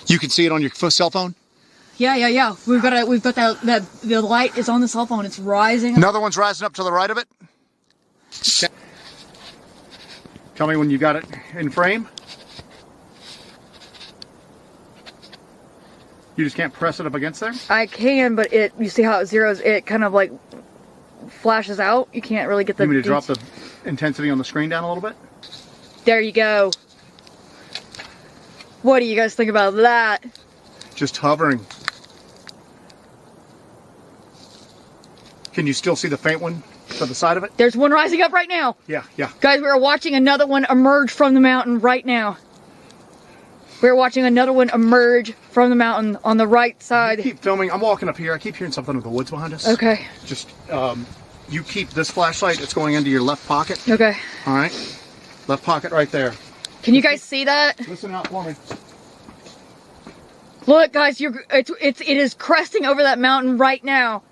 You can see it on your cell phone? Yeah. We've got that the light is on the cell phone. It's rising up. Another one's rising up to the right of it. Tell me when you got it in frame. You just can't press it up against there? I can, but you see how it zeroes, it kind of like flashes out. You can't really get the... You want me to drop the intensity on the screen down a little bit? There you go. What do you guys think about that? Just hovering. Can you still see the faint one to the side of it? There's one rising up right now. Yeah. Guys, we are watching another one emerge from the mountain right now. We're watching another one emerge from the mountain on the right side. You keep filming. I'm walking up here. I keep hearing something in the woods behind us. Okay. Just, you keep this flashlight. It's going into your left pocket. Okay. All right. Left pocket right there. Can you guys see that? Listen out for me. Look, guys, it is cresting over that mountain right now.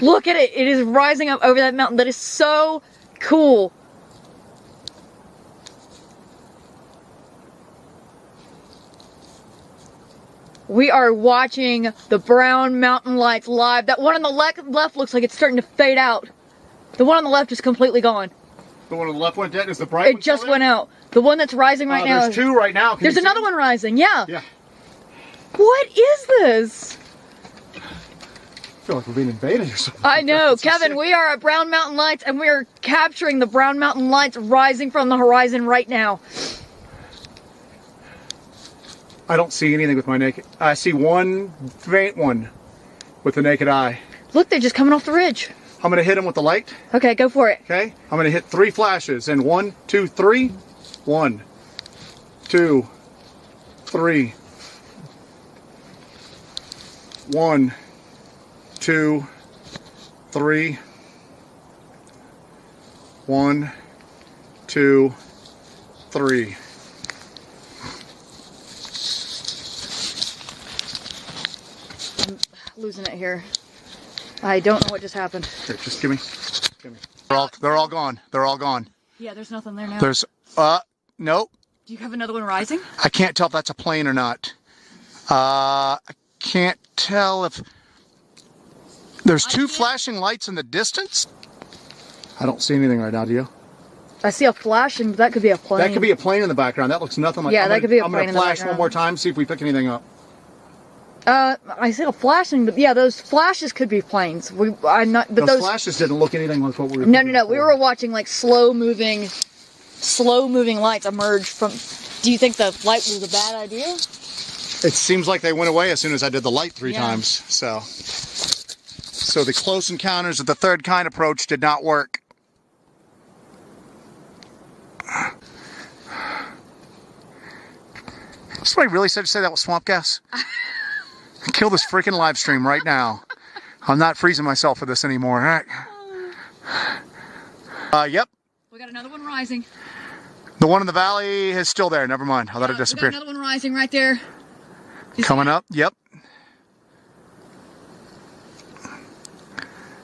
Look at it. It is rising up over that mountain. That is so cool. We are watching the Brown Mountain Lights live. That one on the left looks like it's starting to fade out. The one on the left is completely gone. The one on the left went dead. Is the bright one It just went out. The one that's rising right now. There's two right now. There's another one rising. Yeah. Yeah. What is this? I feel like we're being invaded or something. I know, Kevin, we are at Brown Mountain Lights and we are capturing the Brown Mountain Lights rising from the horizon right now. I don't see anything with my naked. I see one faint one with the naked eye. Look, they're just coming off the ridge. I'm going to hit them with the light. Okay, go for it. Okay. I'm going to hit 3 flashes. And 1, 2, 3. 1, 2, 3. 1, 2, 3. 1, 2, 3. I'm losing it here. I don't know what just happened. Here, just give me. They're all gone. They're all gone. Yeah, there's nothing there now. There's nope. Do you have another one rising? I can't tell if that's a plane or not. I can't tell if there's 2 flashing lights in the distance. I don't see anything right now, do you? I see a flashing, but that could be a plane. That could be a plane in the background. That looks nothing like. Yeah, that could be a plane in the I'm gonna flash background. one more time, see if we pick anything up. I see a flashing, but yeah, those flashes could be planes. I'm not, but Those flashes didn't look anything like what we were. No. We were watching like slow moving lights emerge from. Do you think the light was a bad idea? It seems like they went away as soon as I did the light 3 Yeah. times. So the close encounters of the third kind approach did not work. Somebody really said to say that was swamp gas? Kill this freaking live stream right now. I'm not freezing myself for this anymore. All right. Yep. We got another one rising. The one in the valley is still there. Never mind. I thought it disappeared. We got another one rising right there. Coming up. Yep.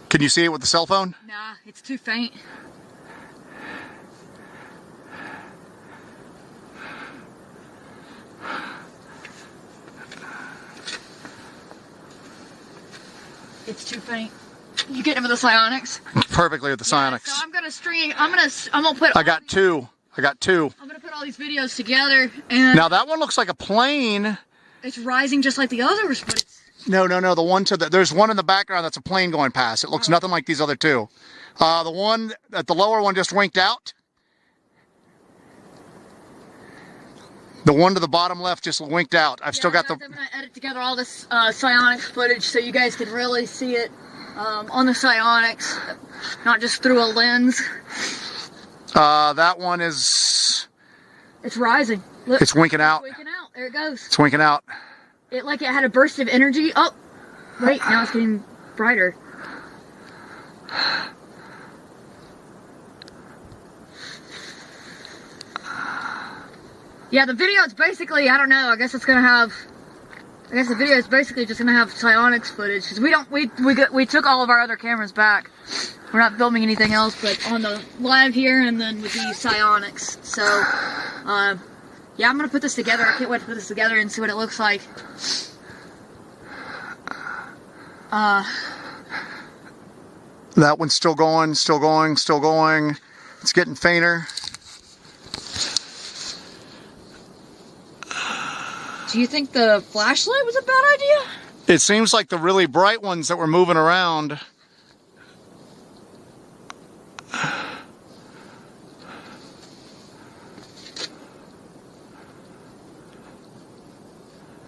Can you see it with the cell phone? Nah, it's too faint. It's too faint. You get him with the psionics? Perfectly with the psionics. So I'm gonna string. I'm gonna put. I got 2. I got 2. I'm gonna put all these videos together, and Now that one looks like a plane. it's rising just like the others, but it's. No. The one to the, there's one in the background that's a plane going past. It looks nothing like these other 2. The one at the lower one just winked out. The one to the bottom left just winked out. I've still got the. I'm gonna edit together all this psionics footage so you guys can really see it on the psionics, not just through a lens. That one is. It's rising. Look, It's winking out. It's winking out. There it goes. It's winking out. It like it had a burst of energy. Oh, wait, now it's getting brighter. Yeah, the video is basically, I don't know, I guess the video is basically just gonna have psionics footage, because we took all of our other cameras back. We're not filming anything else but on the live here and then with the psionics. So, yeah, I'm gonna put this together. I can't wait to put this together and see what it looks like. That one's still going, still going, still going. It's getting fainter. Do you think the flashlight was a bad idea? It seems like the really bright ones that were moving around.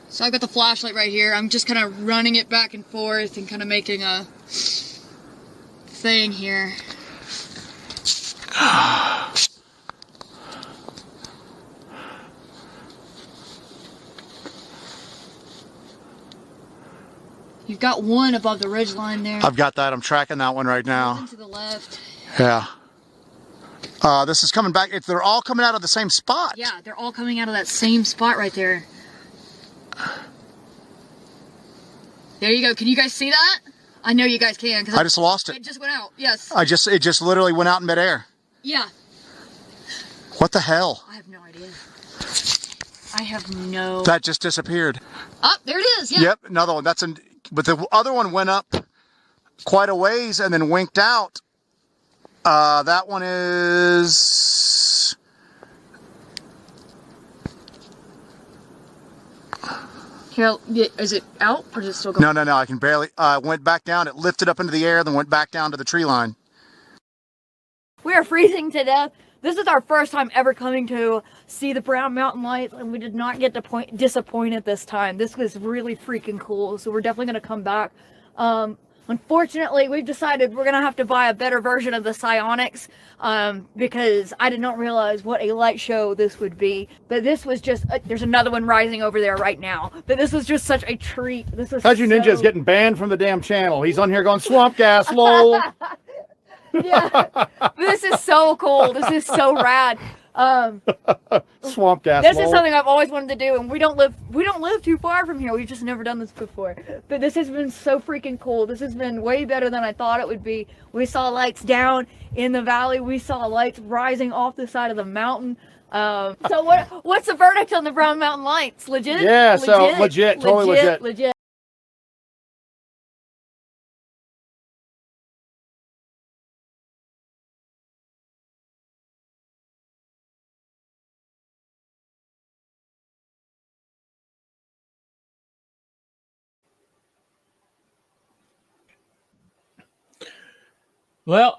So I've got the flashlight right here. I'm just kind of running it back and forth and kind of making a thing here. You've got one above the ridge line there. I've got that. I'm tracking that one right now. One to the left. Yeah. This is coming back. They're all coming out of the same spot. Yeah, they're all coming out of that same spot right there. There you go. Can you guys see that? I know you guys can. I just lost it. It just went out. Yes. It just literally went out in midair. Yeah. What the hell? I have no idea. I have no. That just disappeared. Oh, there it is. Yeah. Yep, another one. But the other one went up quite a ways and then winked out. That one is. Here, is it out or is it still going? No. I can barely. Went back down. It lifted up into the air, then went back down to the tree line. We are freezing to death. This is our first time ever coming to see the Brown Mountain Lights, and we did not get disappointed this time. This was really freaking cool, so we're definitely going to come back. Unfortunately, we've decided we're going to have to buy a better version of the psionics, because I did not realize what a light show this would be. But this was just, there's another one rising over there right now. But this was just such a treat. This was Kaiju Ninja is getting banned from the damn channel. He's on here going, swamp gas, lol. Yeah, this is so cool. This is so rad. Swamp gas. This lol. is something I've always wanted to do, and we don't live too far from here. We've just never done this before. But this has been so freaking cool. This has been way better than I thought it would be. We saw lights down in the valley. We saw lights rising off the side of the mountain. So what's the verdict on the Brown Mountain Lights? Legit? Yeah, so legit, totally legit. Well,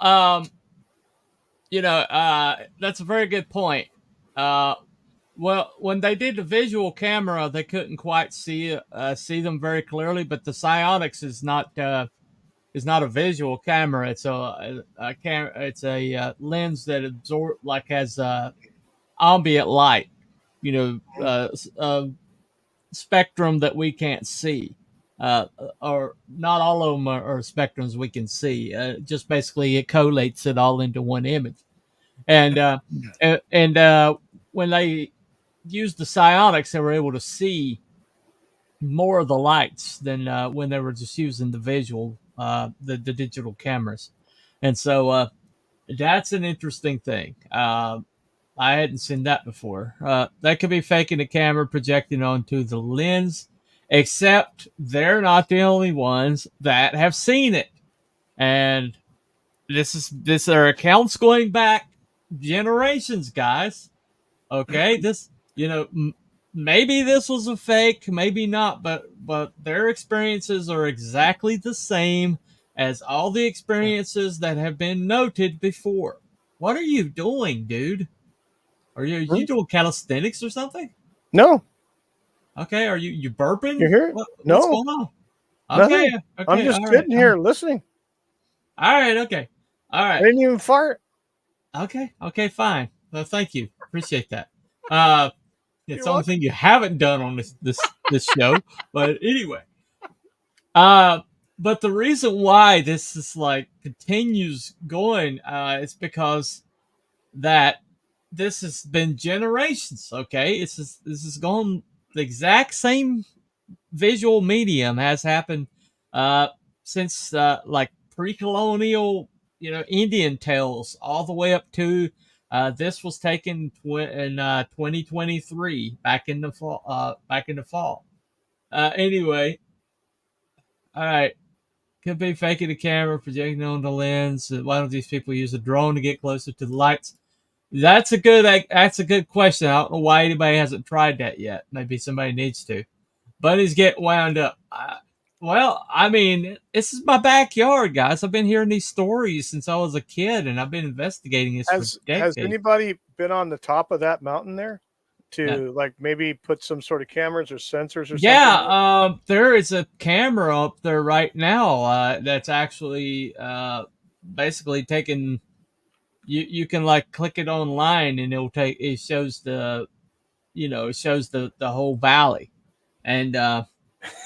that's a very good point. Well, when they did the visual camera, they couldn't quite see them very clearly. But the psionics is not a visual camera. It's it's a lens that has ambient light. Spectrum that we can't see. Or not all of them are spectrums we can see. Just basically it collates it all into one image. And when they used the psionics, they were able to see more of the lights than when they were just using the visual, the digital cameras. And so that's an interesting thing. I hadn't seen that before. That could be faking the camera projecting onto the lens, except they're not the only ones that have seen it. And this are accounts going back generations, guys. Okay, this maybe this was a fake, maybe not, but their experiences are exactly the same as all the experiences that have been noted before. What are you doing, dude? Are you doing calisthenics or something? No. Okay, are you burping? You hear it? What's No. going on? Nothing. Okay, I'm just all sitting right. here listening. All right, okay. All I right. didn't even fart. Okay, fine. Well, thank you. Appreciate that. It's You're the only welcome. thing you haven't done on this show. But anyway. But the reason why this is like continues going is because that this has been generations. Okay, this is going the exact same visual medium has happened since like pre-colonial, Indian tales, all the way up to this was taken in 2023, back in the fall. Anyway, all right. Could be faking the camera, projecting on the lens. Why don't these people use a drone to get closer to the lights? That's a good question. I don't know why anybody hasn't tried that yet. Maybe somebody needs to. Buddies get wound up. Well, I mean, this is my backyard, guys. I've been hearing these stories since I was a kid, and I've been investigating this for Has decades. anybody been on the top of that mountain there to like maybe put some sort of cameras or sensors or something? Yeah, there is a camera up there right now that's actually basically taking. You can like click it online, and it shows the whole valley, and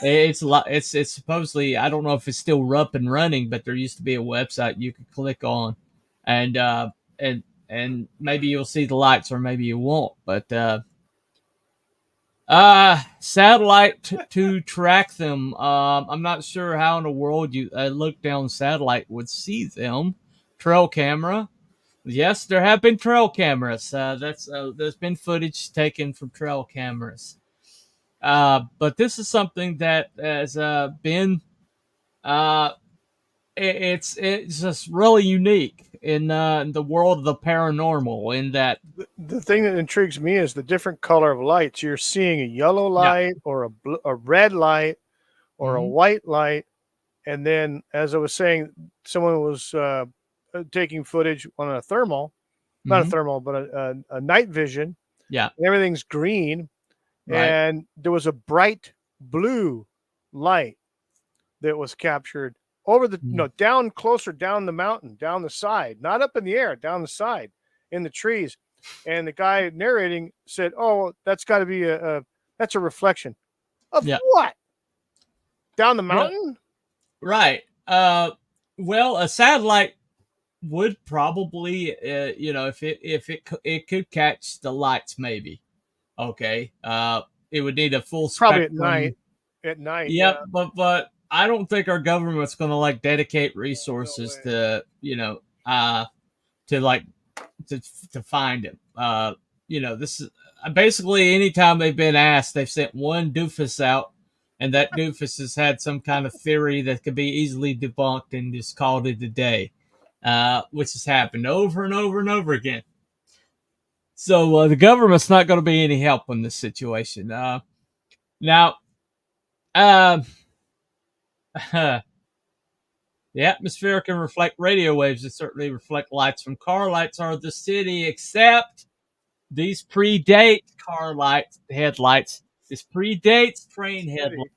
it's supposedly, I don't know if it's still up and running, but there used to be a website you could click on, and maybe you'll see the lights or maybe you won't, but satellite to track them. I'm not sure how in the world you look down satellite would see them. Trail camera. Yes, there have been trail cameras. There's been footage taken from trail cameras. But this is something that has been it's just really unique in the world of the paranormal. In that, the thing that intrigues me is the different color of lights. You're seeing a yellow light or a red light or a white light, and then, as I was saying, someone was taking footage on a thermal, not a thermal, but a night vision. Yeah, and everything's green, right. And there was a bright blue light that was captured over the down closer down the mountain, down the side, not up in the air, down the side in the trees. And the guy narrating said, "Oh, that's got to be that's a reflection of what? Down the mountain?" Right. Well, a satellite would probably, if it could catch the lights, maybe. Okay. It would need a full probably spectrum. At night. Yep. Yeah. But I don't think our government's going to like dedicate resources to, to find him. This is basically anytime they've been asked, they've sent one doofus out, and that doofus has had some kind of theory that could be easily debunked and just called it a day, which has happened over and over and over again. So the government's not going to be any help in this situation. Now, the atmosphere can reflect radio waves that certainly reflect lights from car lights or the city, except These predate car lights, headlights. This predates train headlights.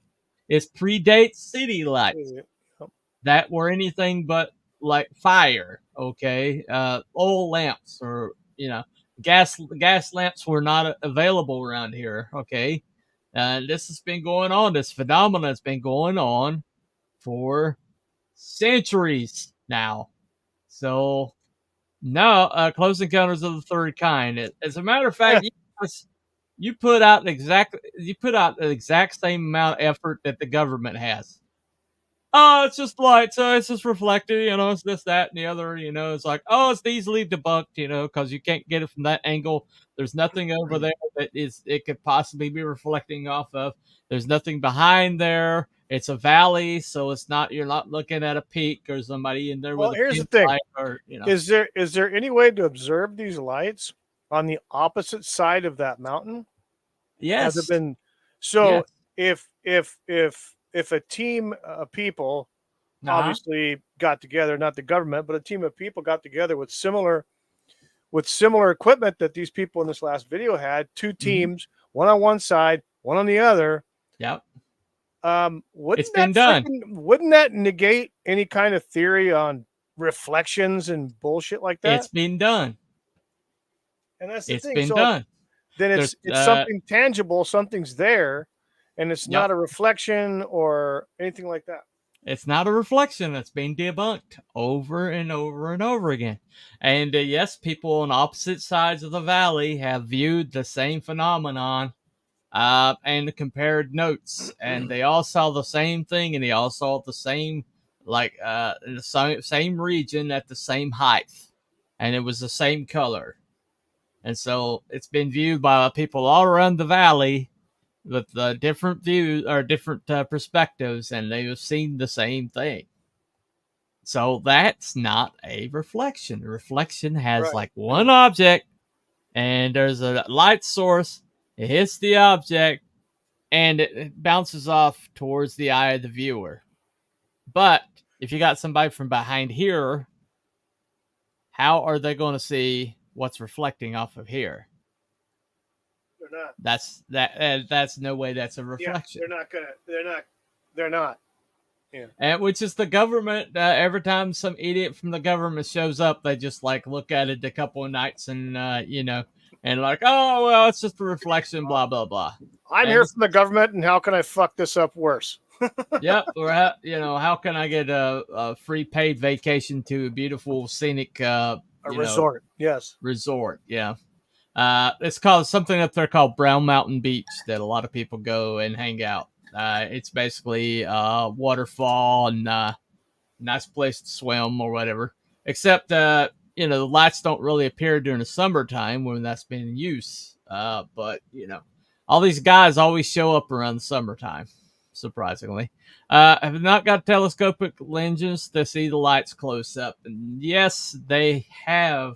It predates city lights that were anything but like fire. Okay, oil lamps or gas lamps were not available around here. Okay, this has been going on. This phenomenon has been going on for centuries now. So no, Close Encounters of the Third Kind. As a matter of fact, you put out the exact same amount of effort that the government has. Oh, it's just light, so it's just reflected, it's this, that, and the other, it's like, oh, it's easily debunked, because you can't get it from that angle. There's nothing over there that it could possibly be reflecting off of. There's nothing behind there. It's a valley, so you're not looking at a peak or somebody in there with a here's the thing. or, Is there any way to observe these lights on the opposite side of that mountain? Yes. Has it been so? Yes. If a team of people obviously got together, not the government, but a team of people got together with similar equipment that these people in this last video had, two teams, one on one side, one on the other. Yep. Wouldn't that negate any kind of theory on reflections and bullshit like that? It's been done. And that's the thing. It's been done. Then it's something tangible, something's there, and it's not a reflection or anything like that. It's not a reflection. It's been debunked over and over and over again. And yes, people on opposite sides of the valley have viewed the same phenomenon and compared notes. And they all saw the same thing, and they all saw the same, in the same region at the same height. And it was the same color. And so it's been viewed by people all around the valley with different views or different perspectives, and they've seen the same thing. So that's not a reflection. A reflection has one object, and there's a light source. It hits the object, and it bounces off towards the eye of the viewer. But if you got somebody from behind here, how are they going to see what's reflecting off of here? That's no way that's a reflection. They're not. Yeah. And which is the government. Every time some idiot from the government shows up, they just look at it a couple of nights and and oh well, it's just a reflection. Blah blah blah. I'm here from the government, and how can I fuck this up worse? Yep. Or how can I get a free paid vacation to a beautiful scenic resort? Yes. Resort. Yeah. It's called something up there called Brown Mountain Beach that a lot of people go and hang out. It's basically a waterfall and nice place to swim or whatever. Except the lights don't really appear during the summertime when that's been in use. But all these guys always show up around the summertime, surprisingly. Have not got telescopic lenses to see the lights close up. And yes, they have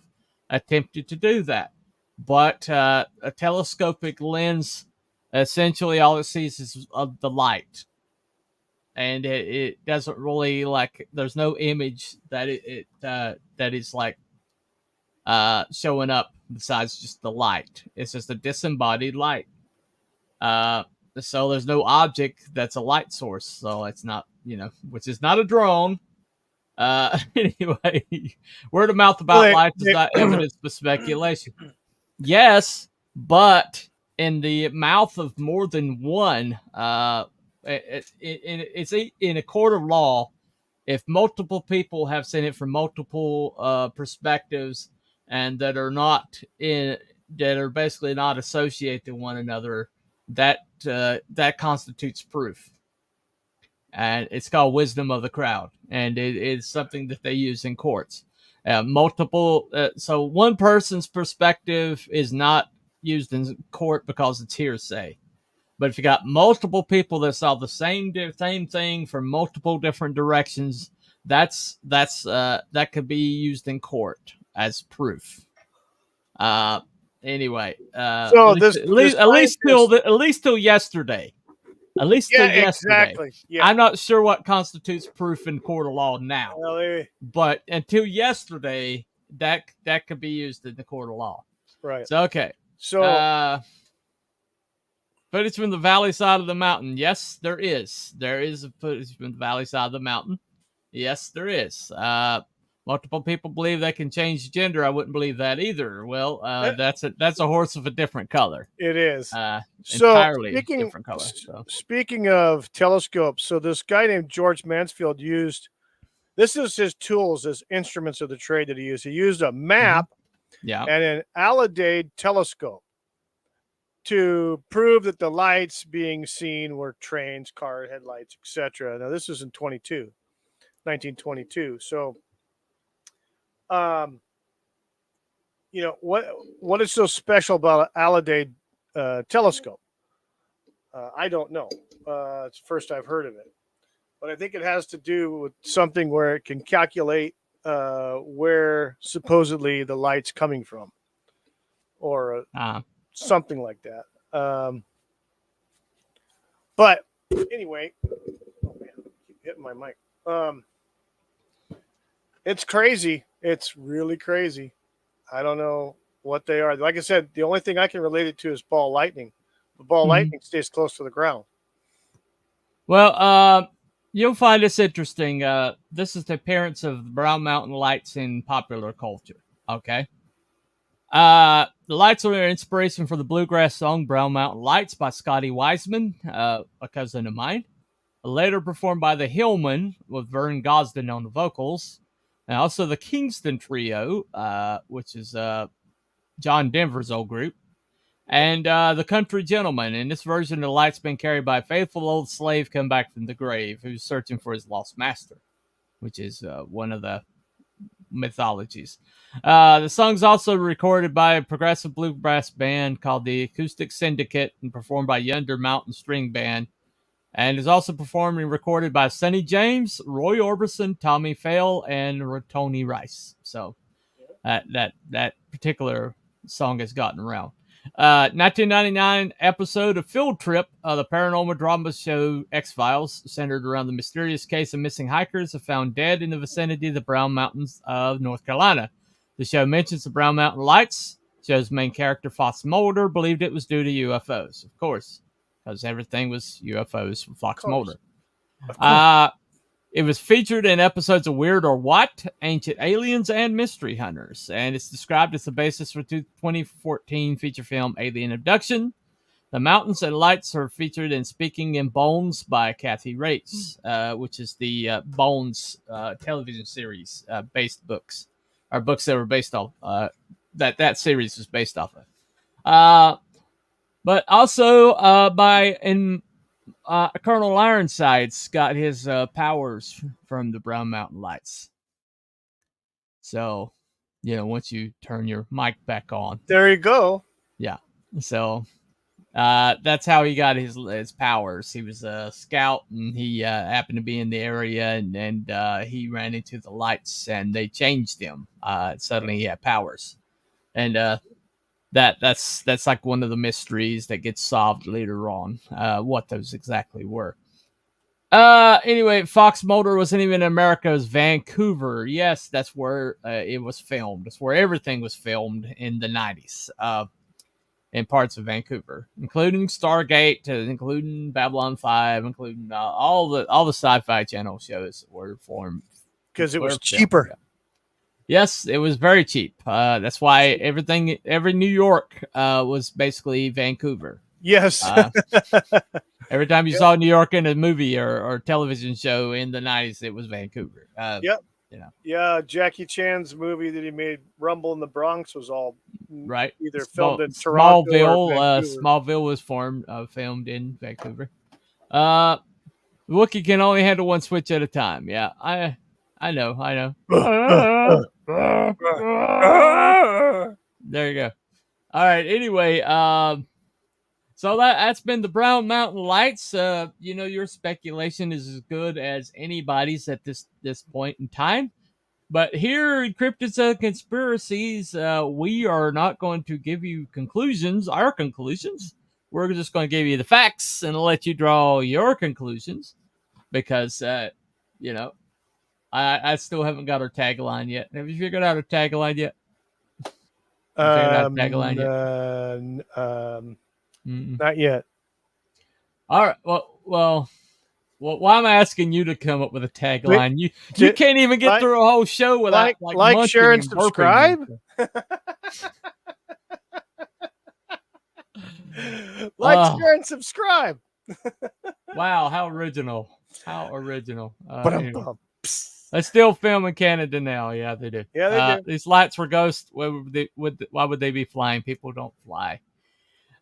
attempted to do that. But a telescopic lens, essentially all it sees is the light. And it doesn't really there's no image that that is showing up besides just the light. It's just a disembodied light. So there's no object that's a light source. So it's not, which is not a drone. Anyway, word of mouth about lights is not evidence for speculation. Yes, but in the mouth of more than one, it's in a court of law. If multiple people have seen it from multiple perspectives and that are basically not associated to one another, that constitutes proof. And it's called wisdom of the crowd, and it is something that they use in courts. So one person's perspective is not used in court because it's hearsay. But if you got multiple people that saw the same thing from multiple different directions, that could be used in court as proof. Anyway, so at least till yesterday. At least till yesterday. Exactly. Yeah. I'm not sure what constitutes proof in court of law now. Well, but until yesterday, that could be used in the court of law. Right. So, okay. So footage from the valley side of the mountain. Yes, there is. There is a footage from the valley side of the mountain. Yes, there is. Multiple people believe they can change gender. I wouldn't believe that either. Well, that's a horse of a different color. it is. So Entirely different color. So. Speaking of telescopes, so this guy named George Mansfield used, this is his tools as instruments of the trade that he used. He used a map and an Alidade telescope to prove that the lights being seen were trains, car headlights, etc. Now this was in 1922. So, what is so special about an Alidade telescope? I don't know. It's the first I've heard of it, but I think it has to do with something where it can calculate where supposedly the light's coming from, or something like that. But anyway, oh man, I keep hitting my mic. It's crazy. It's really crazy. I don't know what they are. Like I said, the only thing I can relate it to is ball lightning. The ball lightning stays close to the ground. Well, you'll find this interesting. This is the appearance of Brown Mountain lights in popular culture. Okay. The lights are an inspiration for the bluegrass song Brown Mountain Lights by Scotty Wiseman, a cousin of mine. Later performed by the Hillmen with Vern Gosden on the vocals. And also the Kingston Trio, which is John Denver's old group. And the Country Gentlemen. In this version, the light's been carried by a faithful old slave come back from the grave who's searching for his lost master, which is one of the mythologies. The song's also recorded by a progressive bluegrass band called the Acoustic Syndicate and performed by Yonder Mountain String Band, and is also performed and recorded by Sonny James, Roy Orbison, Tommy Fail, and Tony Rice. So that particular song has gotten around. 1999 episode of Field Trip, the paranormal drama show X-Files, centered around the mysterious case of missing hikers found dead in the vicinity of the Brown Mountains of North Carolina. The show mentions the Brown Mountain lights. Show's main character, Fox Mulder, believed it was due to UFOs. Of course, because everything was UFOs from Fox Mulder. It was featured in episodes of Weird or What, Ancient Aliens, and Mystery Hunters, and it's described as the basis for 2014 feature film Alien Abduction. The mountains and lights are featured in Speaking in Bones by Kathy Rates, which is the Bones television series based books, or books that were based off that series was based off of. But also Colonel Ironsides got his powers from the Brown Mountain lights. So, once you turn your mic back on. There you go. Yeah. So, that's how he got his powers. He was a scout, and he happened to be in the area, and he ran into the lights, and they changed him. Suddenly he had powers. And that's like one of the mysteries that gets solved later on, what those exactly were. Anyway, Fox Mulder wasn't even in America. It was Vancouver. Yes, that's where it was filmed. That's where everything was filmed in the 90s, in parts of Vancouver, including Stargate, including Babylon 5, including all the Sci-Fi Channel shows were formed. Because it was cheaper. Yeah. Yes, it was very cheap. That's why every New York was basically Vancouver. Yes. Every time you saw New York in a movie or television show in the 90s, it was Vancouver. Yep. Yeah, Jackie Chan's movie that he made, Rumble in the Bronx, was all either filmed in Toronto or Vancouver. Smallville was filmed in Vancouver. Wookiee can only handle one switch at a time. Yeah, I know. There you go. All right. Anyway, so that's been the Brown Mountain lights. Your speculation is as good as anybody's at this point in time. But here in Cryptids and Conspiracies, we are not going to give you our conclusions. We're just going to give you the facts and let you draw your conclusions, because I still haven't got our tagline yet. Have you figured out our tagline yet? You figured out a tagline yet? Not yet. All right. Well, why am I asking you to come up with a tagline? You can't even get through a whole show without like, share, and subscribe. Like, share, and subscribe. Wow, how original! How original! Anyway. They still film in Canada now. Yeah, they do. Yeah, they do. These lights were ghosts. Why would they be flying? People don't fly.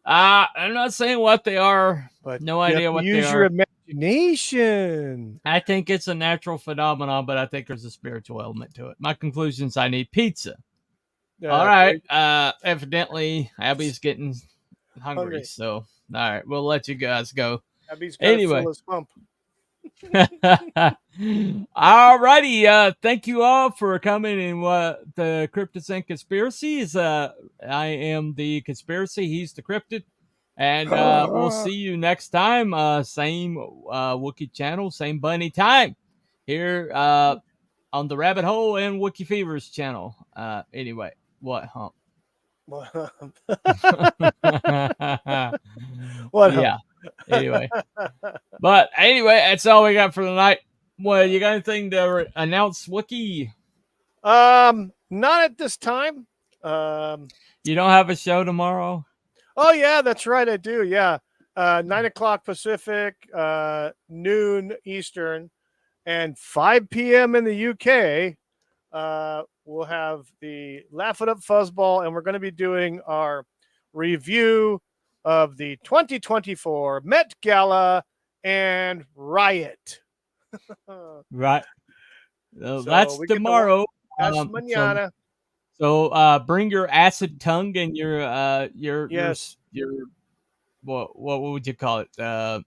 I'm not saying what they are, but no idea what they are. Use your imagination. I think it's a natural phenomenon, but I think there's a spiritual element to it. My conclusion is I need pizza. All right. Evidently, Abby's getting hungry. So, all right, we'll let you guys go. Abby's got to fill his pump. All righty. Thank you all for coming in the Cryptids and Conspiracies. I am the conspiracy. He's the cryptid. And we'll see you next time. Same Wookiee channel, same bunny time here on the Rabbit Hole and Wookiee Fever's channel. Anyway, what hump? What hump? What hump? Yeah. Anyway, that's all we got for tonight. Well, you got anything to announce, Wookiee? Not at this time. You don't have a show tomorrow? Oh yeah, that's right. I do. Yeah. 9:00 Pacific, noon Eastern, and 5 p.m. in the UK. We'll have the Laugh It Up Fuzzball, and we're going to be doing our review of the 2024 Met Gala and Riot. Right. So that's tomorrow. That's mañana. So bring your acid tongue and your what would you call it?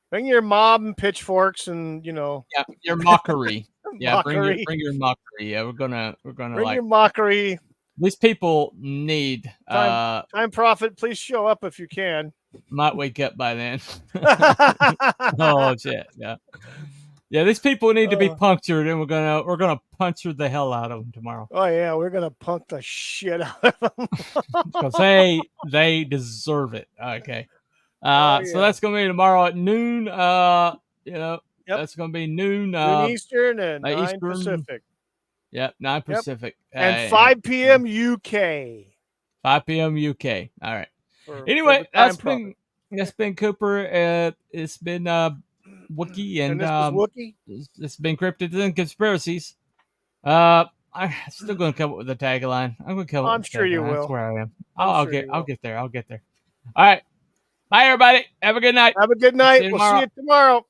Bring your mob and pitchforks and your mockery. Yeah, mockery. Bring your mockery. Yeah, we're gonna bring your mockery. These people need time prophet. Please show up if you can. Might wake up by then. Oh shit! Yeah. These people need to be punctured, and we're gonna puncture the hell out of them tomorrow. Oh yeah, we're gonna punk the shit out of them because they deserve it. Okay. So that's gonna be tomorrow at noon. That's gonna be noon. Noon Eastern and 9 Eastern. Pacific. Yep, 9 Pacific. And 5 p.m. UK. 5 p.m. UK. All right. Anyway, that's been Cooper. It's been Wookiee and this was Wookiee. It's been Cryptids and Conspiracies. I'm still gonna come up with a tagline. I'm sure you will. That's where I am. I'll get there. All right. Bye everybody. Have a good night. We'll see you tomorrow.